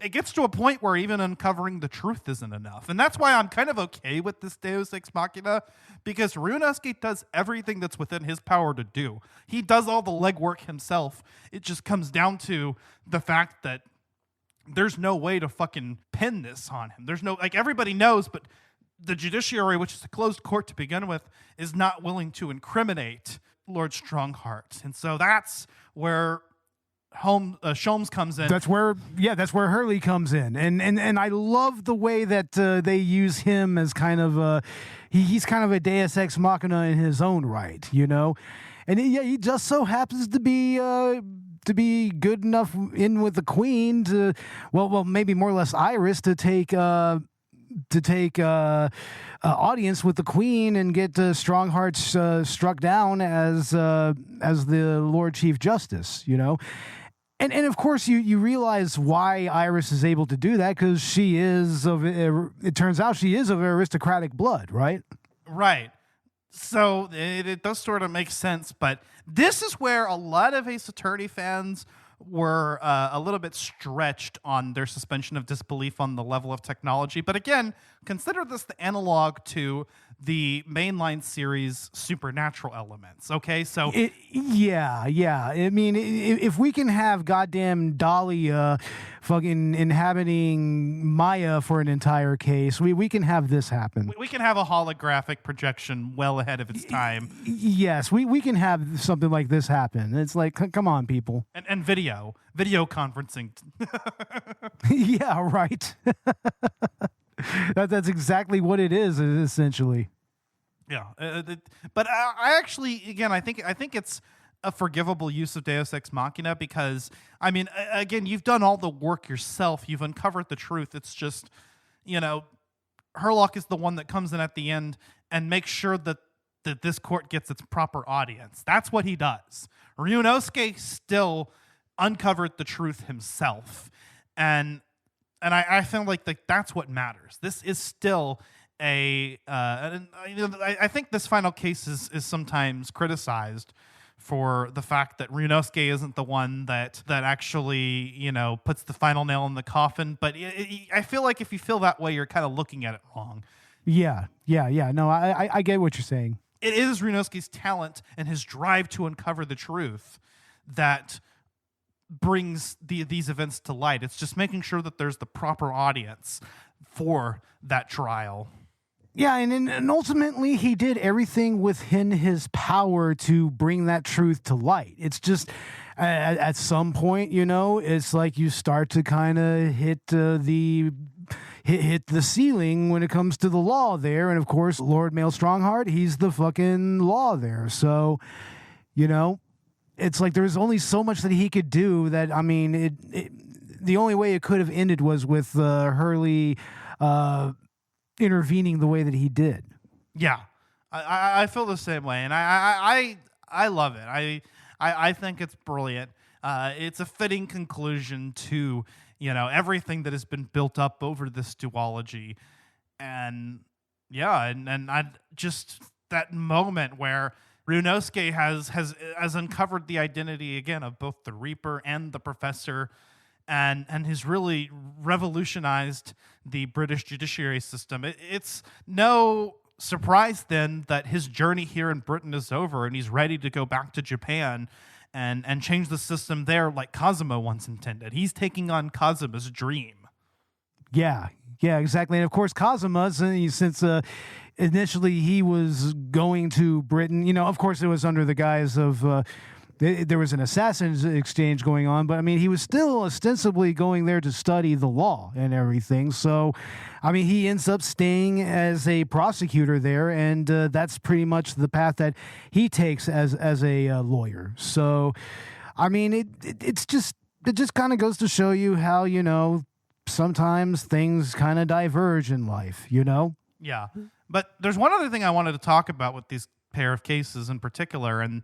B: It gets to a point where even uncovering the truth isn't enough. And that's why I'm kind of okay with this Deus Ex Machina, because Ryunosuke does everything that's within his power to do. He does all the legwork himself. It just comes down to the fact that there's no way to fucking pin this on him. There's no, like, everybody knows, but the judiciary, which is a closed court to begin with, is not willing to incriminate Lord Strongheart. And so that's where Sholmes comes in.
C: That's where Hurley comes in, and I love the way that they use him as kind of he's kind of a Deus Ex Machina in his own right, you know, and he just so happens to be good enough in with the Queen to well maybe more or less Iris to take audience with the Queen and get Strongheart struck down as the Lord Chief Justice, you know. And of course you realize why Iris is able to do that, because it turns out she is of aristocratic blood, right?
B: Right. So it does sort of make sense, but this is where a lot of Ace Attorney fans were a little bit stretched on their suspension of disbelief on the level of technology. But again, consider this the analog to the mainline series supernatural elements. Okay, so
C: yeah. I mean, if we can have goddamn Dahlia fucking inhabiting Maya for an entire case, we can have this happen.
B: We can have a holographic projection well ahead of its time.
C: Yes, we can have something like this happen. It's like, come on, people.
B: And video conferencing.
C: Yeah, right. That's exactly what it is, essentially.
B: Yeah, but I actually, again, I think it's a forgivable use of Deus Ex Machina because, I mean, again, you've done all the work yourself. You've uncovered the truth. It's just, Herlock is the one that comes in at the end and makes sure that this court gets its proper audience. That's what he does. Ryunosuke still uncovered the truth himself, and I feel like that's what matters. This is still I think this final case is sometimes criticized for the fact that Ryunosuke isn't the one that actually puts the final nail in the coffin. But I feel like if you feel that way, you're kind of looking at it wrong.
C: Yeah. No, I get what you're saying.
B: It is Ryunosuke's talent and his drive to uncover the truth that brings these events to light. It's just making sure that there's the proper audience for that trial.
C: Yeah, and ultimately he did everything within his power to bring that truth to light. It's just at some point, it's like you start to kind of hit the ceiling when it comes to the law there. And of course, Lord Male Strongheart, he's the fucking law there. So, it's like there's only so much that he could do that, I mean, the only way it could have ended was with Hurley intervening the way that he did.
B: Yeah, I feel the same way, and I love it. I think it's brilliant. It's a fitting conclusion to everything that has been built up over this duology, and I just that moment where Ryunosuke has uncovered the identity again of both the Reaper and the Professor. And has really revolutionized the British judiciary system. It's no surprise then that his journey here in Britain is over and he's ready to go back to Japan and change the system there like Kazuma once intended. He's taking on Kazuma's dream. Yeah,
C: exactly. And of course, Kazuma, since initially he was going to Britain, of course it was under the guise of... there was an assassin's exchange going on, but I mean, he was still ostensibly going there to study the law and everything. So, I mean, he ends up staying as a prosecutor there, and that's pretty much the path that he takes as a lawyer. So, I mean, it just kind of goes to show you how, sometimes things kind of diverge in life,
B: Yeah, but there's one other thing I wanted to talk about with these pair of cases in particular, and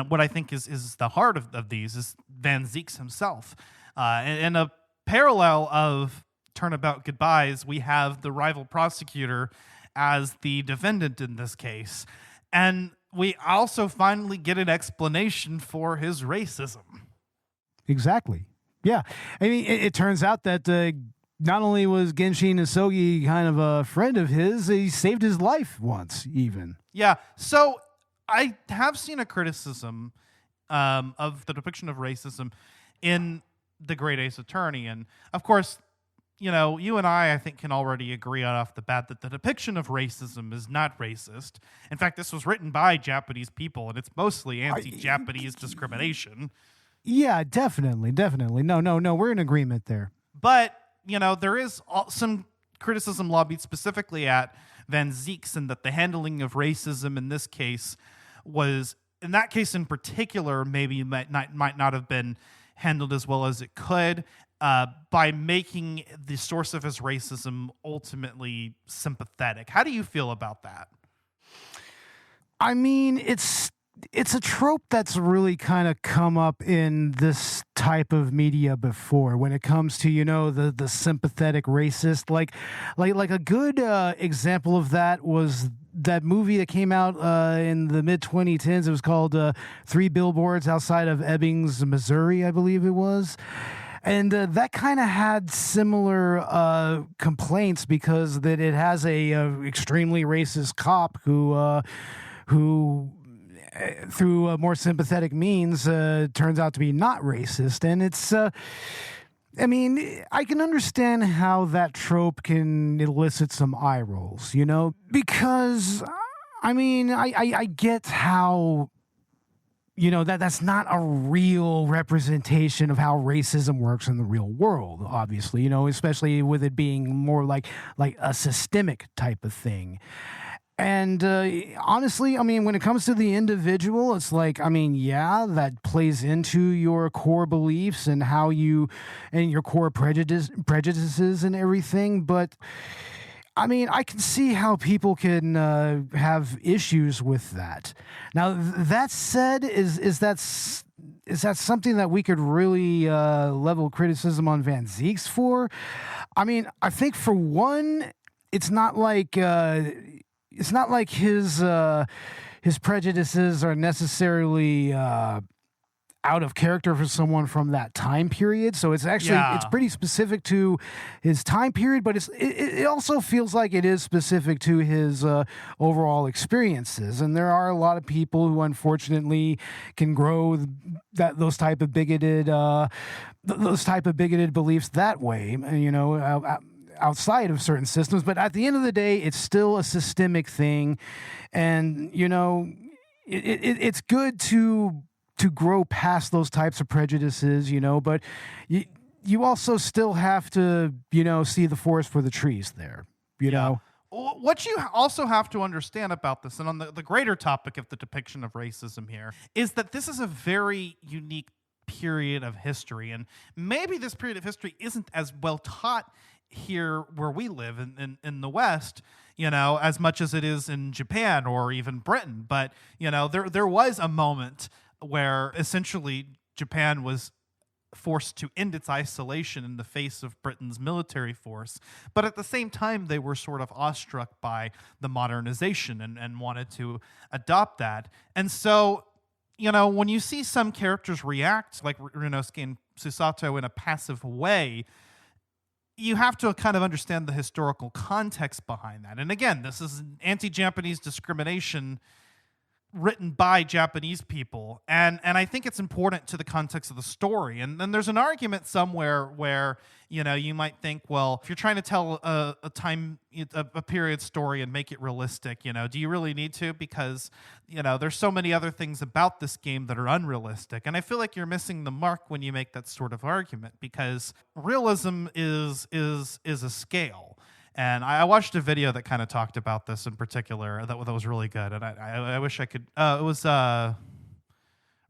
B: what I think is the heart of these is Van Zieks himself. In a parallel of Turnabout Goodbyes, we have the rival prosecutor as the defendant in this case. And we also finally get an explanation for his racism.
C: Exactly. Yeah. I mean, it turns out that not only was Genshin Isogi kind of a friend of his, he saved his life once even.
B: Yeah. So... I have seen a criticism of the depiction of racism in The Great Ace Attorney. And, of course, you and I think, can already agree off the bat that the depiction of racism is not racist. In fact, this was written by Japanese people, and it's mostly anti-Japanese discrimination.
C: Yeah, definitely. No, we're in agreement there.
B: But, there is some criticism lobbied specifically at Van Zieks, and that the handling of racism in this case was, in that case in particular, maybe might not have been handled as well as it could, by making the source of his racism ultimately sympathetic. How do you feel about that?
C: I mean, it's a trope that's really kind of come up in this type of media before when it comes to, the sympathetic racist. Like a good example of that was that movie that came out in the mid 2010s. It was called Three Billboards Outside of Ebbings, Missouri, I believe it was. And that kind of had similar complaints because that it has a extremely racist cop who through more sympathetic means turns out to be not racist. And it's I mean, I can understand how that trope can elicit some eye rolls, you know, because I mean, I get how, you know, that's not a real representation of how racism works in the real world, obviously, you know, especially with it being more like a systemic type of thing. And honestly, I mean, when it comes to the individual, it's like, I mean, yeah, that plays into your core beliefs and how you, and your core prejudices and everything. But I mean, I can see how people can have issues with that. Now, that said, is that something that we could really level criticism on Van Zieks for? I mean, I think for one, it's not like his prejudices are necessarily out of character for someone from that time period. So it's actually it's pretty specific to his time period, but it also feels like it is specific to his overall experiences. And there are a lot of people who unfortunately can grow those type of bigoted beliefs that way. You know. Outside of certain systems, but at the end of the day, it's still a systemic thing, and you know, it's good to grow past those types of prejudices, you know. But you also still have to, you know, see the forest for the trees there, you know.
B: What you also have to understand about this, and on the greater topic of the depiction of racism here, is that this is a very unique period of history, and maybe this period of history isn't as well taught here where we live in the West, you know, as much as it is in Japan or even Britain. But, you know, there was a moment where essentially Japan was forced to end its isolation in the face of Britain's military force. But at the same time, they were sort of awestruck by the modernization and wanted to adopt that. And so, you know, when you see some characters react, like Ryunosuke and Susato, in a passive way, you have to kind of understand the historical context behind that. And again, this is anti-Japanese discrimination written by Japanese people. And I think it's important to the context of the story. And then there's an argument somewhere where, you know, you might think, well, if you're trying to tell a period story and make it realistic, you know, do you really need to? Because, you know, there's so many other things about this game that are unrealistic. And I feel like you're missing the mark when you make that sort of argument, because realism is a scale. And I watched a video that kind of talked about this in particular that was really good. And I wish I could. It was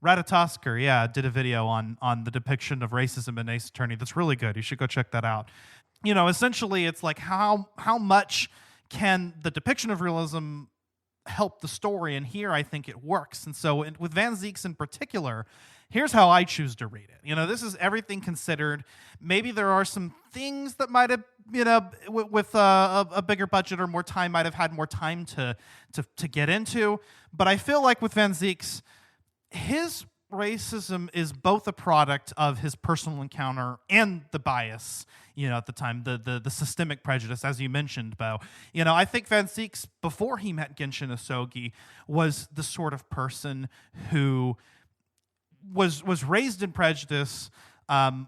B: Ratatosker, did a video on the depiction of racism in Ace Attorney. That's really good. You should go check that out. You know, essentially, it's like how much can the depiction of realism help the story? And here, I think it works. And so, with Van Zieks in particular, here's how I choose to read it. You know, this is everything considered. Maybe there are some things that might have, you know, with a bigger budget or more time, might have had more time to get into. But I feel like with Van Zieks, his racism is both a product of his personal encounter and the bias, you know, at the time, the systemic prejudice, as you mentioned, Beau. You know, I think Van Zieks, before he met Genshin Asogi, was the sort of person who was raised in prejudice, and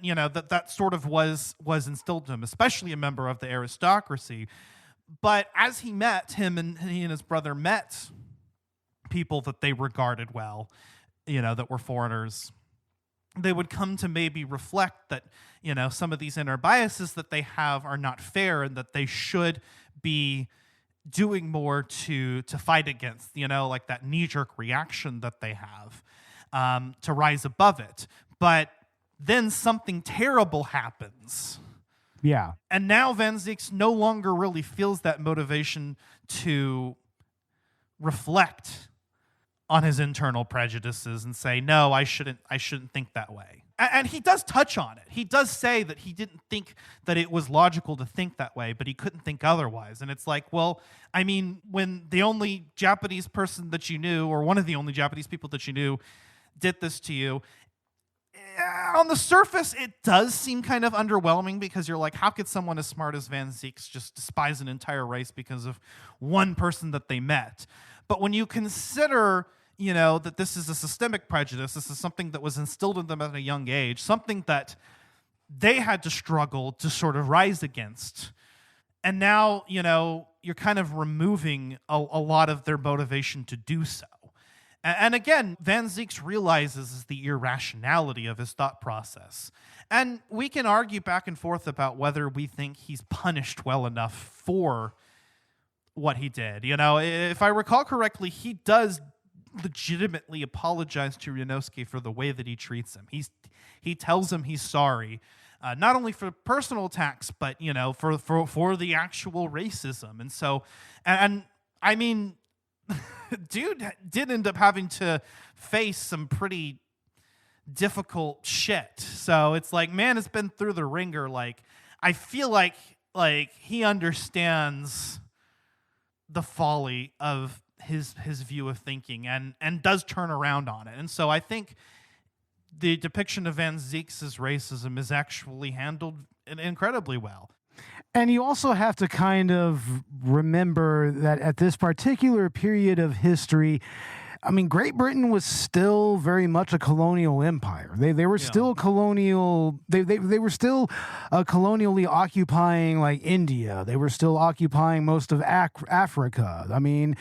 B: you know, that sort of was instilled to him, especially a member of the aristocracy. But as he and his brother met people that they regarded well, you know, that were foreigners, they would come to maybe reflect that, you know, some of these inner biases that they have are not fair, and that they should be doing more to fight against, you know, like that knee-jerk reaction that they have, to rise above it. But then something terrible happens.
C: Yeah.
B: And now Van Zieks no longer really feels that motivation to reflect on his internal prejudices and say, no, I shouldn't think that way. And he does touch on it. He does say that he didn't think that it was logical to think that way, but he couldn't think otherwise. And it's like, well, I mean, when the only Japanese person that you knew, or one of the only Japanese people that you knew, did this to you, on the surface, it does seem kind of underwhelming, because you're like, how could someone as smart as Van Zieks just despise an entire race because of one person that they met? But when you consider, you know, that this is a systemic prejudice, this is something that was instilled in them at a young age, something that they had to struggle to sort of rise against. And now, you know, you're kind of removing a lot of their motivation to do so. And again, Van Zieks realizes the irrationality of his thought process. And we can argue back and forth about whether we think he's punished well enough for what he did. You know, if I recall correctly, he does legitimately apologize to Ryunosuke for the way that he treats him. He tells him he's sorry, not only for personal attacks, but, you know, for the actual racism. And so, and I mean, dude did end up having to face some pretty difficult shit. So it's like, man, it's been through the ringer. Like, I feel like he understands the folly of his view of thinking and does turn around on it. And so I think the depiction of Van Zieks' racism is actually handled incredibly well.
C: And you also have to kind of remember that at this particular period of history, I mean, Great Britain was still very much a colonial empire. They were still colonial. They were still colonially occupying like India. They were still occupying most of Africa. I mean,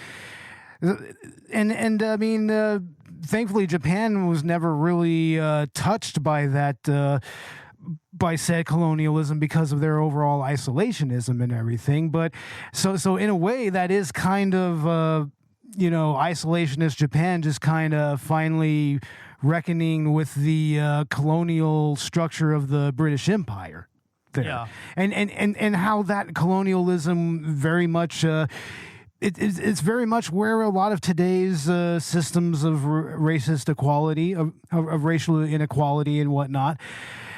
C: and I mean, thankfully, Japan was never really touched by that. By said colonialism, because of their overall isolationism and everything. But so in a way, that is kind of you know, isolationist Japan just kind of finally reckoning with the colonial structure of the British Empire there.
B: Yeah.
C: And how that colonialism very much it's very much where a lot of today's systems of racist equality, of racial inequality and whatnot,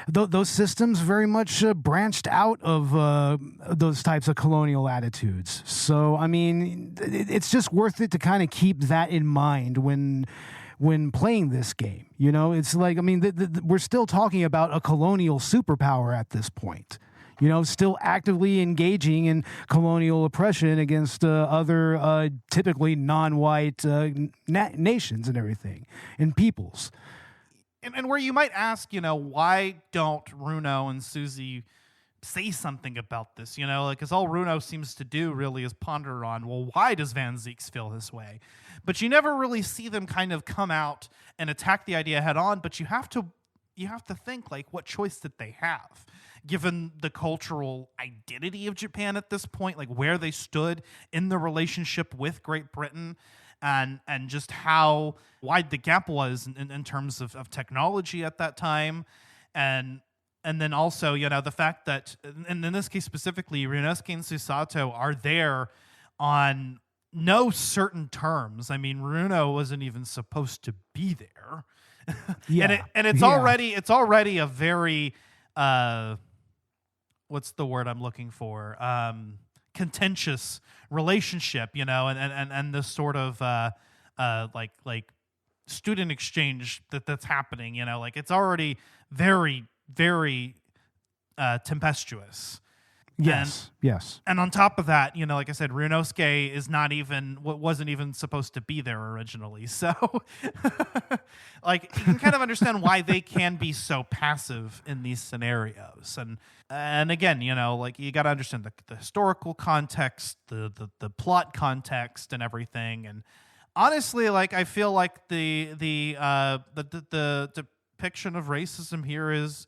C: those systems very much branched out of those types of colonial attitudes. So, I mean, it's just worth it to kind of keep that in mind when playing this game. You know, it's like, I mean, we're still talking about a colonial superpower at this point. You know, still actively engaging in colonial oppression against other typically non-white nations and everything, and peoples.
B: And where you might ask, you know, why don't Runo and Susie say something about this? You know, like, because all Runo seems to do really is ponder on, well, why does Van Zieks feel this way? But you never really see them kind of come out and attack the idea head on. But you have to think, like, what choice did they have, given the cultural identity of Japan at this point, like where they stood in the relationship with Great Britain. And just how wide the gap was in terms of technology at that time. And then also, you know, the fact that, and in this case specifically, Ryunosuke and Susato are there on no certain terms. I mean, Runo wasn't even supposed to be there.
C: Yeah.
B: and it's already a very, what's the word I'm looking for? Contentious relationship, you know, and this sort of like student exchange that's happening, you know, like it's already very, very tempestuous.
C: Yes.
B: And on top of that, you know, like I said, Ryunosuke wasn't even supposed to be there originally. So like you can kind of understand why they can be so passive in these scenarios. And again, you know, like you got to understand the historical context, the plot context and everything. And honestly, like I feel like the depiction of racism here is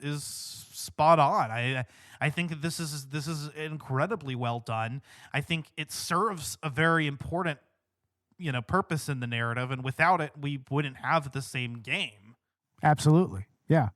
B: spot on. I think that this is incredibly well done. I think it serves a very important, you know, purpose in the narrative, and without it, we wouldn't have the same game.
C: Absolutely, yeah.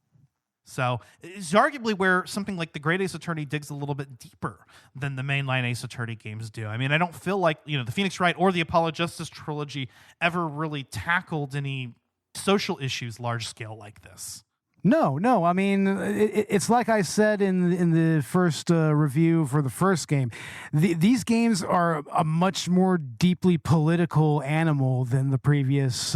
B: So it's arguably where something like the Great Ace Attorney digs a little bit deeper than the mainline Ace Attorney games do. I mean, I don't feel like, you know, the Phoenix Wright or the Apollo Justice trilogy ever really tackled any social issues large scale like this.
C: No. I mean, it's like I said in the first review for the first game. These games are a much more deeply political animal than the previous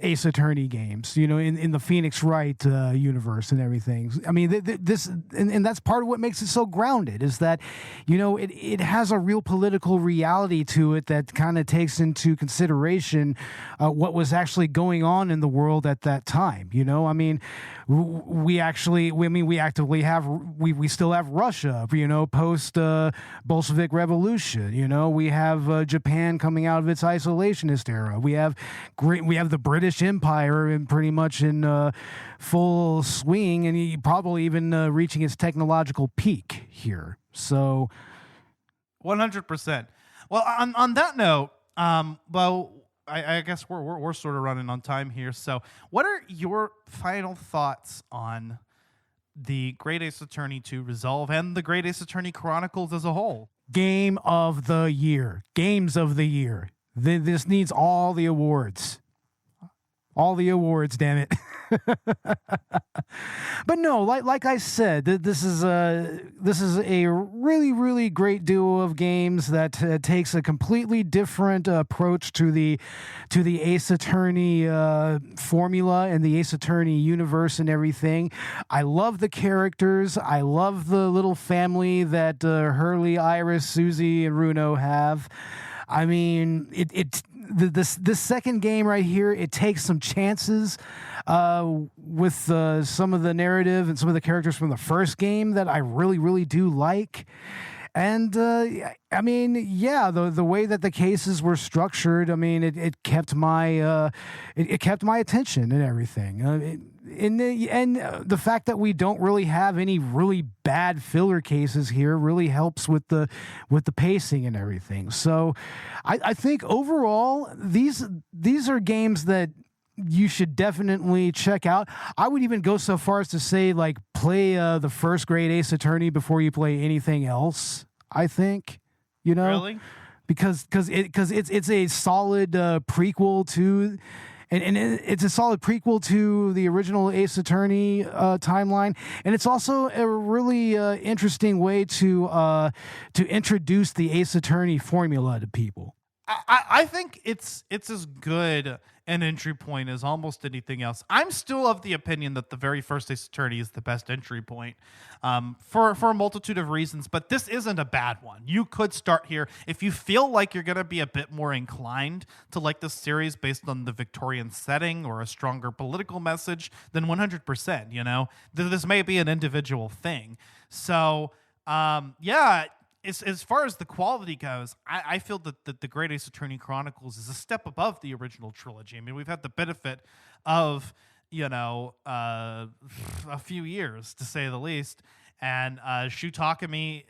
C: Ace Attorney games, in the Phoenix Wright universe and everything. I mean, this and that's part of what makes it so grounded is that, it has a real political reality to it that kind of takes into consideration what was actually going on in the world at that time. I mean, we actively have we still have Russia, post Bolshevik Revolution. We have Japan coming out of its isolationist era. We have the British Empire in pretty much in full swing, and probably even reaching its technological peak here. So,
B: 100%. Well, on that note, I guess we're sort of running on time here. So, what are your final thoughts on the Great Ace Attorney 2 Resolve and the Great Ace Attorney Chronicles as a whole?
C: Game of the year. Games of the year. This needs all the awards. All the awards, damn it. But no, like I said, this is a really, really great duo of games that takes a completely different approach to the Ace Attorney formula and the Ace Attorney universe and everything. I love the characters. I love the little family that Hurley, Iris, Susie, and Runo have. I mean, this second game right here, it takes some chances with some of the narrative and some of the characters from the first game that I really, really do like. And I mean, yeah, the way that the cases were structured, I mean, it kept my attention and everything. And the fact that we don't really have any really bad filler cases here really helps with the pacing and everything. So I think overall these are games that you should definitely check out. I would even go so far as to say, like, play the first Great Ace Attorney before you play anything else. I think,
B: Really?
C: because it's a solid prequel to. And it's a solid prequel to the original Ace Attorney timeline, and it's also a really interesting way to introduce the Ace Attorney formula to people.
B: I think it's as good an entry point as almost anything else. I'm still of the opinion that the very first Ace Attorney is the best entry point for a multitude of reasons, but this isn't a bad one. You could start here if you feel like you're going to be a bit more inclined to like this series based on the Victorian setting or a stronger political message, then 100%, this may be an individual thing. So, yeah, as far as the quality goes, I feel that the Great Ace Attorney Chronicles is a step above the original trilogy. I mean, we've had the benefit of, a few years, to say the least. And Takumi,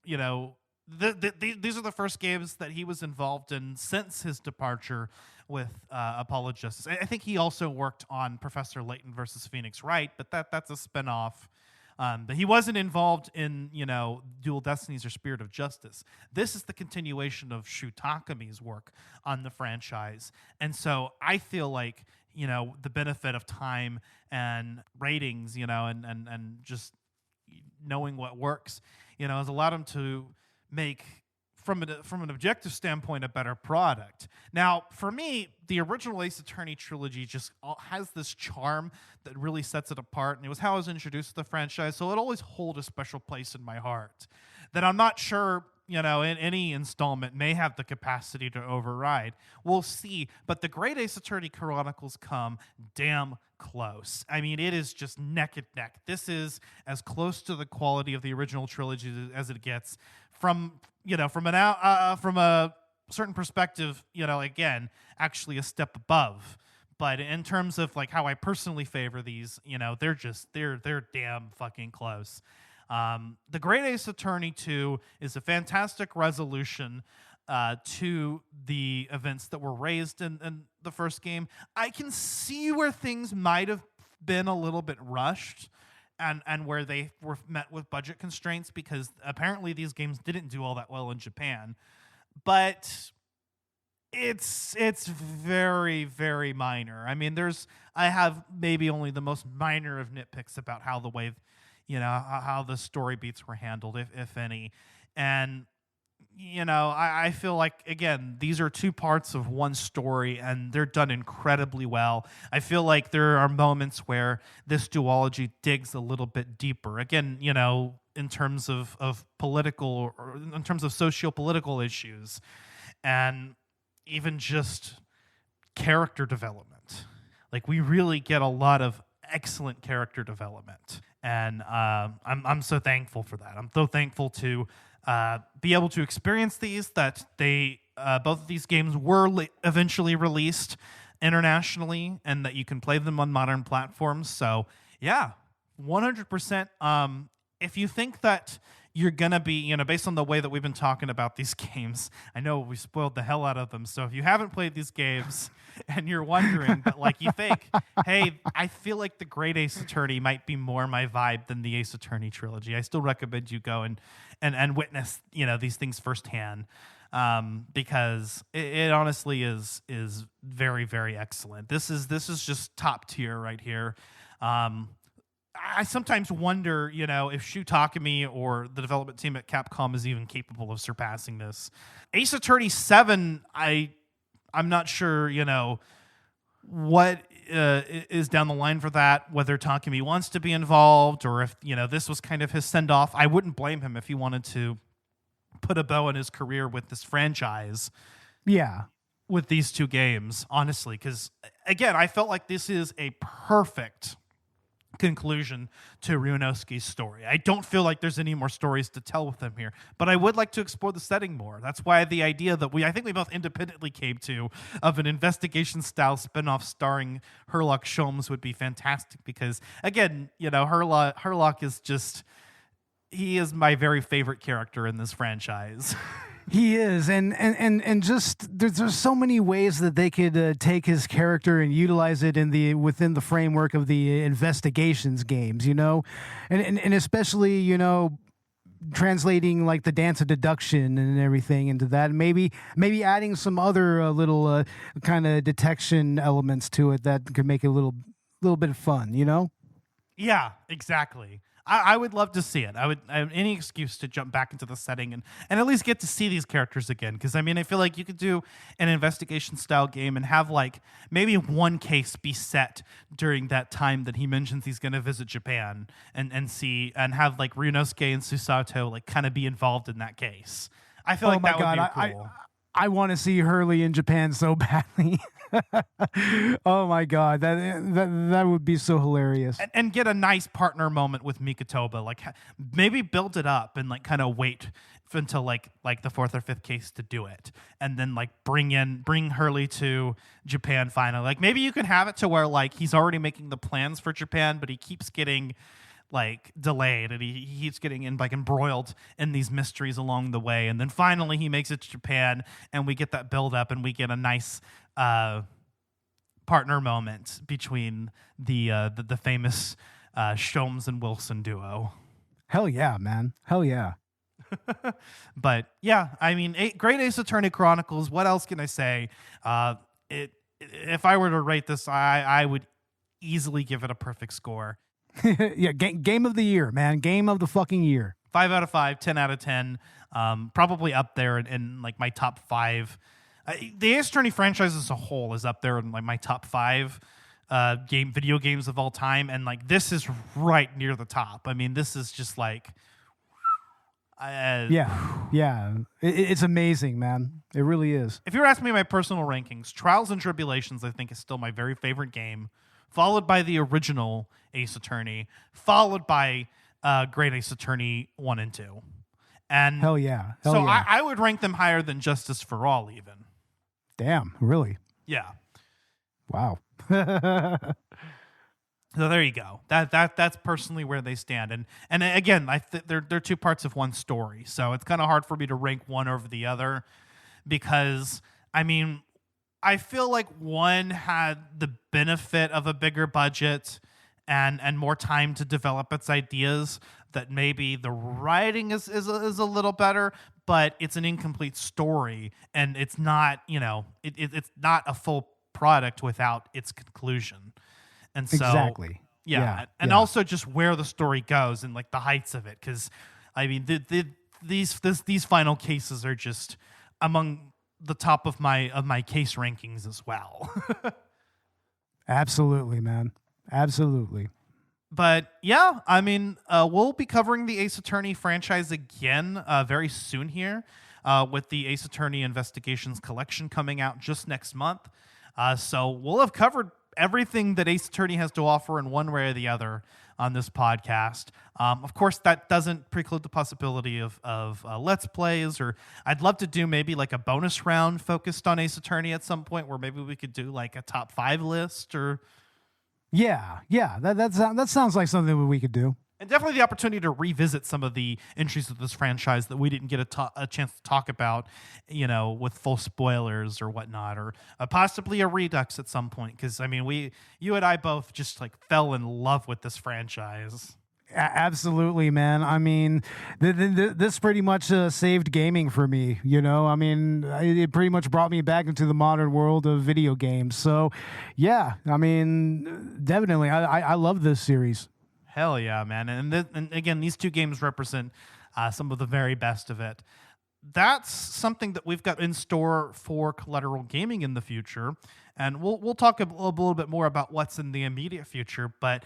B: these are the first games that he was involved in since his departure with Apollo Justice. I think he also worked on Professor Layton versus Phoenix Wright, but that's a spinoff. But he wasn't involved in, Dual Destinies or Spirit of Justice. This is the continuation of Takumi's work on the franchise. And so I feel like, the benefit of time and ratings, and just knowing what works, has allowed him to make, from an objective standpoint, a better product. Now, for me, the original Ace Attorney trilogy just has this charm that really sets it apart, and it was how I was introduced to the franchise, so it always hold a special place in my heart that I'm not sure, in any installment may have the capacity to override. We'll see, but the Great Ace Attorney Chronicles come damn close. I mean, it is just neck and neck. This is as close to the quality of the original trilogy as it gets from a certain perspective, again, actually a step above. But in terms of like how I personally favor these, they're damn fucking close. The Great Ace Attorney 2 is a fantastic resolution to the events that were raised in the first game. I can see where things might have been a little bit rushed and where they were met with budget constraints, because apparently these games didn't do all that well in Japan. But It's very, very minor. I mean, I have maybe only the most minor of nitpicks about how the way, how the story beats were handled, if any. And, I feel like, again, these are two parts of one story, and they're done incredibly well. I feel like there are moments where this duology digs a little bit deeper. Again, in terms of political, or in terms of socio-political issues, and even just character development. Like, we really get a lot of excellent character development, and I'm so thankful for that. I'm so thankful to be able to experience these. That they both of these games were eventually released internationally, and that you can play them on modern platforms. So yeah, 100%. If you think that you're going to be, based on the way that we've been talking about these games, I know we spoiled the hell out of them. So if you haven't played these games and you're wondering, but like you think, hey, I feel like the Great Ace Attorney might be more my vibe than the Ace Attorney trilogy, I still recommend you go and witness, these things firsthand. Because it honestly is very, very excellent. This is just top tier right here. I sometimes wonder, if Takumi or the development team at Capcom is even capable of surpassing this. Ace Attorney 7, I'm not sure, what is down the line for that, whether Takumi wants to be involved, or if, this was kind of his send-off. I wouldn't blame him if he wanted to put a bow in his career with this franchise.
C: Yeah.
B: With these two games, honestly, because, again, I felt like this is a perfect conclusion to Ryunosuke's story. I don't feel like there's any more stories to tell with him here, but I would like to explore the setting more. That's why the idea that I think we both independently came to, of an investigation style spinoff starring Herlock Sholmes would be fantastic, because again, Herlock is just, he is my very favorite character in this franchise.
C: He is, and just there's so many ways that they could take his character and utilize it within the framework of the investigations games, and especially translating like the dance of deduction and everything into that, and maybe adding some other little kind of detection elements to it that could make it a little bit of fun,
B: Yeah, exactly. I would love to see it. I have any excuse to jump back into the setting and at least get to see these characters again. Because, I mean, I feel like you could do an investigation-style game and have, like, maybe one case be set during that time that he mentions he's going to visit Japan and see, and have, like, Ryunosuke and Susato, like, kind of be involved in that case. I feel like that would be cool.
C: I want to see Hurley in Japan so badly. Oh my god, that would be so hilarious.
B: And get a nice partner moment with Mikotoba, like maybe build it up and like kind of wait until like the fourth or fifth case to do it, and then like bring Hurley to Japan finally. Like maybe you can have it to where like he's already making the plans for Japan, but he keeps getting like delayed, and he keeps getting embroiled in these mysteries along the way, and then finally he makes it to Japan, and we get that build up, and we get a nice partner moment between the famous Sholmes and Wilson duo.
C: Hell yeah, man! Hell yeah.
B: But yeah, I mean, Great Ace Attorney Chronicles. What else can I say? If I were to rate this, I would easily give it a perfect score.
C: Yeah, game of the year, man. Game of the fucking year.
B: 5 out of 5, 10 out of 10. Probably up there in like my top 5. The Ace Attorney franchise as a whole is up there in like my top 5 video games of all time, and like this is right near the top. I mean, this is just like,
C: yeah. It's amazing, man. It really is.
B: If you were asking me my personal rankings, Trials and Tribulations, I think, is still my very favorite game, followed by the original Ace Attorney, followed by Great Ace Attorney 1 and 2. And
C: hell yeah.
B: I would rank them higher than Justice for All even.
C: Damn, really?
B: Yeah.
C: Wow.
B: So there you go. That's personally where they stand. And again, they're two parts of one story. So it's kind of hard for me to rank one over the other, because I mean, I feel like one had the benefit of a bigger budget and more time to develop its ideas, that maybe the writing is a little better, but it's an incomplete story, and it's not, it's not a full product without its conclusion. And so,
C: exactly.
B: Yeah. And also just where the story goes and like the heights of it. Because, I mean, these final cases are just among the top of my case rankings as well.
C: Absolutely, man. Absolutely.
B: But yeah, I mean, we'll be covering the Ace Attorney franchise again very soon here with the Ace Attorney Investigations Collection coming out just next month. So we'll have covered everything that Ace Attorney has to offer in one way or the other on this podcast. Of course, that doesn't preclude the possibility of Let's Plays, or I'd love to do maybe like a bonus round focused on Ace Attorney at some point where maybe we could do like a top 5 list or...
C: Yeah, that sounds like something we could do.
B: And definitely the opportunity to revisit some of the entries of this franchise that we didn't get a chance to talk about, with full spoilers or whatnot, or possibly a redux at some point. Because, I mean, you and I both just like fell in love with this franchise.
C: Absolutely, man. I mean, this pretty much saved gaming for me, I mean, it pretty much brought me back into the modern world of video games. So, yeah, I mean, definitely, I love this series.
B: Hell yeah, man. And again, these two games represent some of the very best of it. That's something that we've got in store for Collateral Gaming in the future. And we'll talk a little bit more about what's in the immediate future. But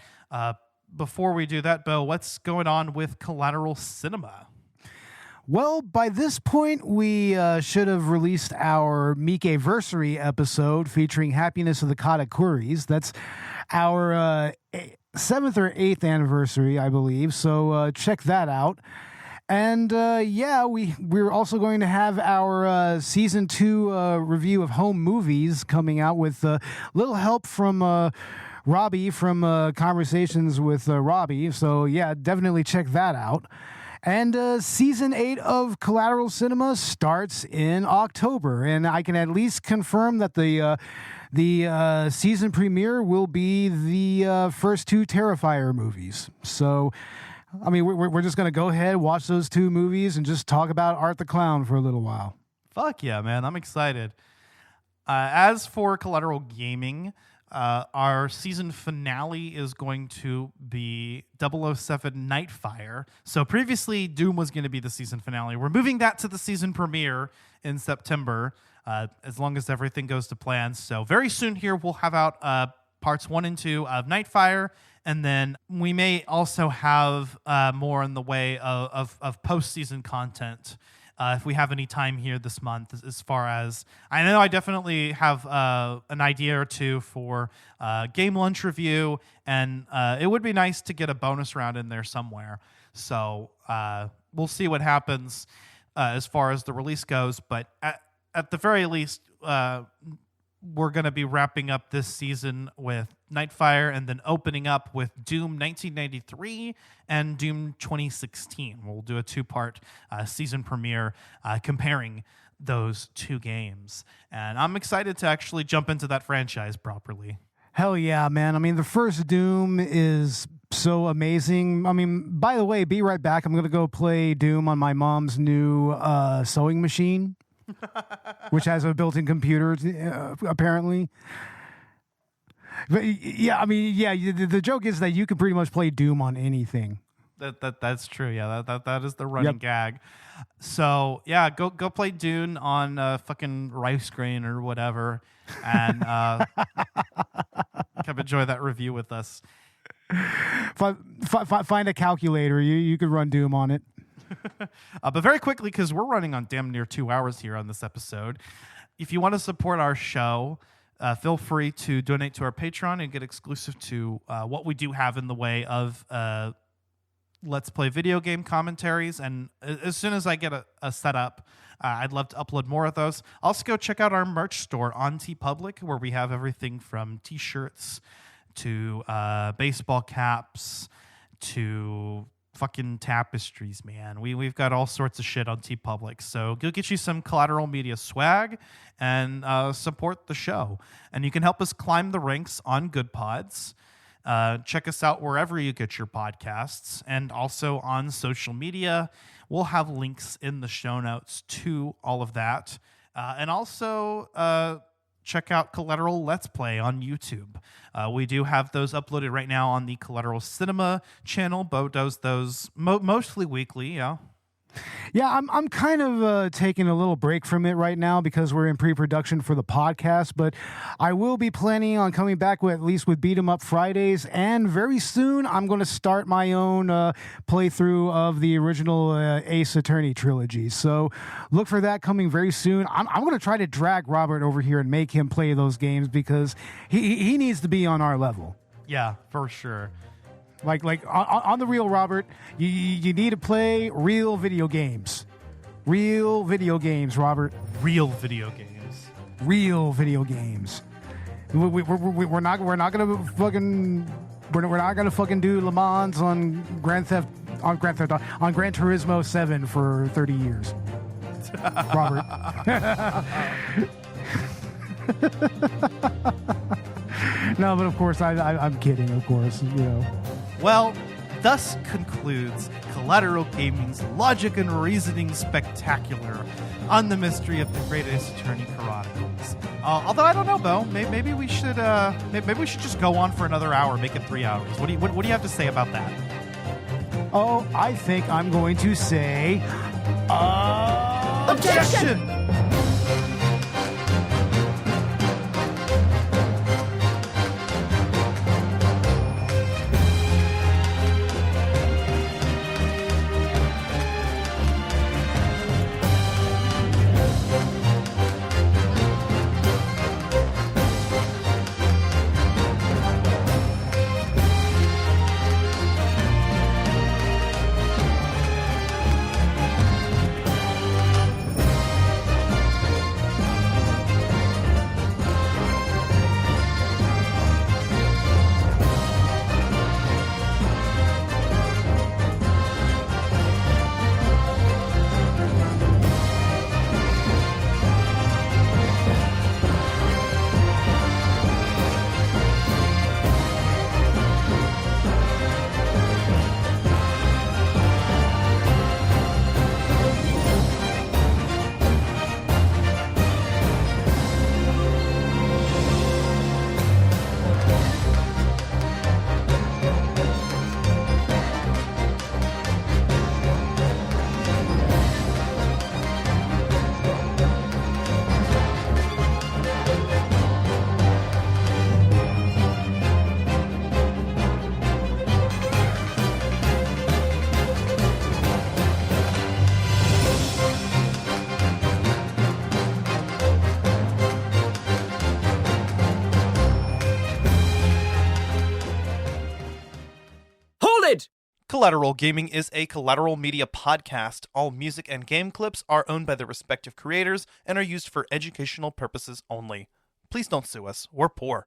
B: before we do that, Beau, what's going on with Collateral Cinema?
C: Well, by this point, we should have released our Mike-versary episode featuring Happiness of the Katakuris. That's our 7th or 8th anniversary, I believe. So check that out. And we're also going to have our season 2 review of home movies coming out with a little help from Robbie from Conversations with Robbie. So yeah, definitely check that out. And season 8 of Collateral Cinema starts in October, and I can at least confirm that the season premiere will be the first 2 Terrifier movies. So, I mean, we're just going to go ahead, watch those 2 movies, and just talk about Art the Clown for a little while.
B: Fuck yeah, man. I'm excited. As for Collateral Gaming, our season finale is going to be 007 Nightfire. So previously, Doom was going to be the season finale. We're moving that to the season premiere in September, as long as everything goes to plan. So very soon here, we'll have out parts 1 and 2 of Nightfire, and then we may also have more in the way of post-season content if we have any time here this month, as far as I know. I definitely have an idea or two for Game Lunch review, and it would be nice to get a bonus round in there somewhere. So we'll see what happens as far as the release goes, but at the very least, we're going to be wrapping up this season with Nightfire and then opening up with Doom 1993 and Doom 2016. We'll do a 2-part season premiere comparing those 2 games. And I'm excited to actually jump into that franchise properly.
C: Hell yeah, man. I mean, the first Doom is so amazing. I mean, by the way, be right back. I'm going to go play Doom on my mom's new sewing machine. Which has a built-in computer, apparently. But yeah, I mean, yeah, the joke is that you can pretty much play Doom on anything.
B: That's true. Yeah, that is the running gag. So yeah, go play Dune on fucking rice grain or whatever, and come enjoy that review with us.
C: Find a calculator. You could run Doom on it.
B: But very quickly, because we're running on damn near 2 hours here on this episode, if you want to support our show, feel free to donate to our Patreon and get exclusive to what we do have in the way of Let's Play video game commentaries. And as soon as I get a setup, I'd love to upload more of those. Also, go check out our merch store on TeePublic, where we have everything from T-shirts to baseball caps to fucking tapestries, man. We've got all sorts of shit on TeePublic. So go get you some Collateral Media swag and support the show. And you can help us climb the ranks on Good Pods. Check us out wherever you get your podcasts, and also on social media. We'll have links in the show notes to all of that. And also check out Collateral Let's Play on YouTube. We do have those uploaded right now on the Collateral Cinema channel. Beau does those mostly weekly, yeah.
C: Yeah, I'm kind of taking a little break from it right now because we're in pre-production for the podcast, but I will be planning on coming back with, at least with Beat 'em Up Fridays, and very soon I'm going to start my own playthrough of the original Ace Attorney trilogy. So look for that coming very soon. I'm going to try to drag Robert over here and make him play those games because he needs to be on our level.
B: Yeah, for sure.
C: Like on the real, Robert, you need to play real video games. Real video games, Robert.
B: Real video games.
C: Real video games. We're not gonna fucking do Le Mans on Gran Turismo 7 for 30 years. Robert. No, but of course I'm kidding. Of course, you know.
B: Well, thus concludes Collateral Gaming's Logic and Reasoning Spectacular on the mystery of the Great Ace Attorney Chronicles. Although I don't know, Beau, maybe we should just go on for another hour, make it 3 hours. What do you have to say about that?
C: Oh, I think I'm going to say
B: objection. Collateral Gaming is a Collateral Media podcast. All music and game clips are owned by the respective creators and are used for educational purposes only. Please don't sue us. We're poor.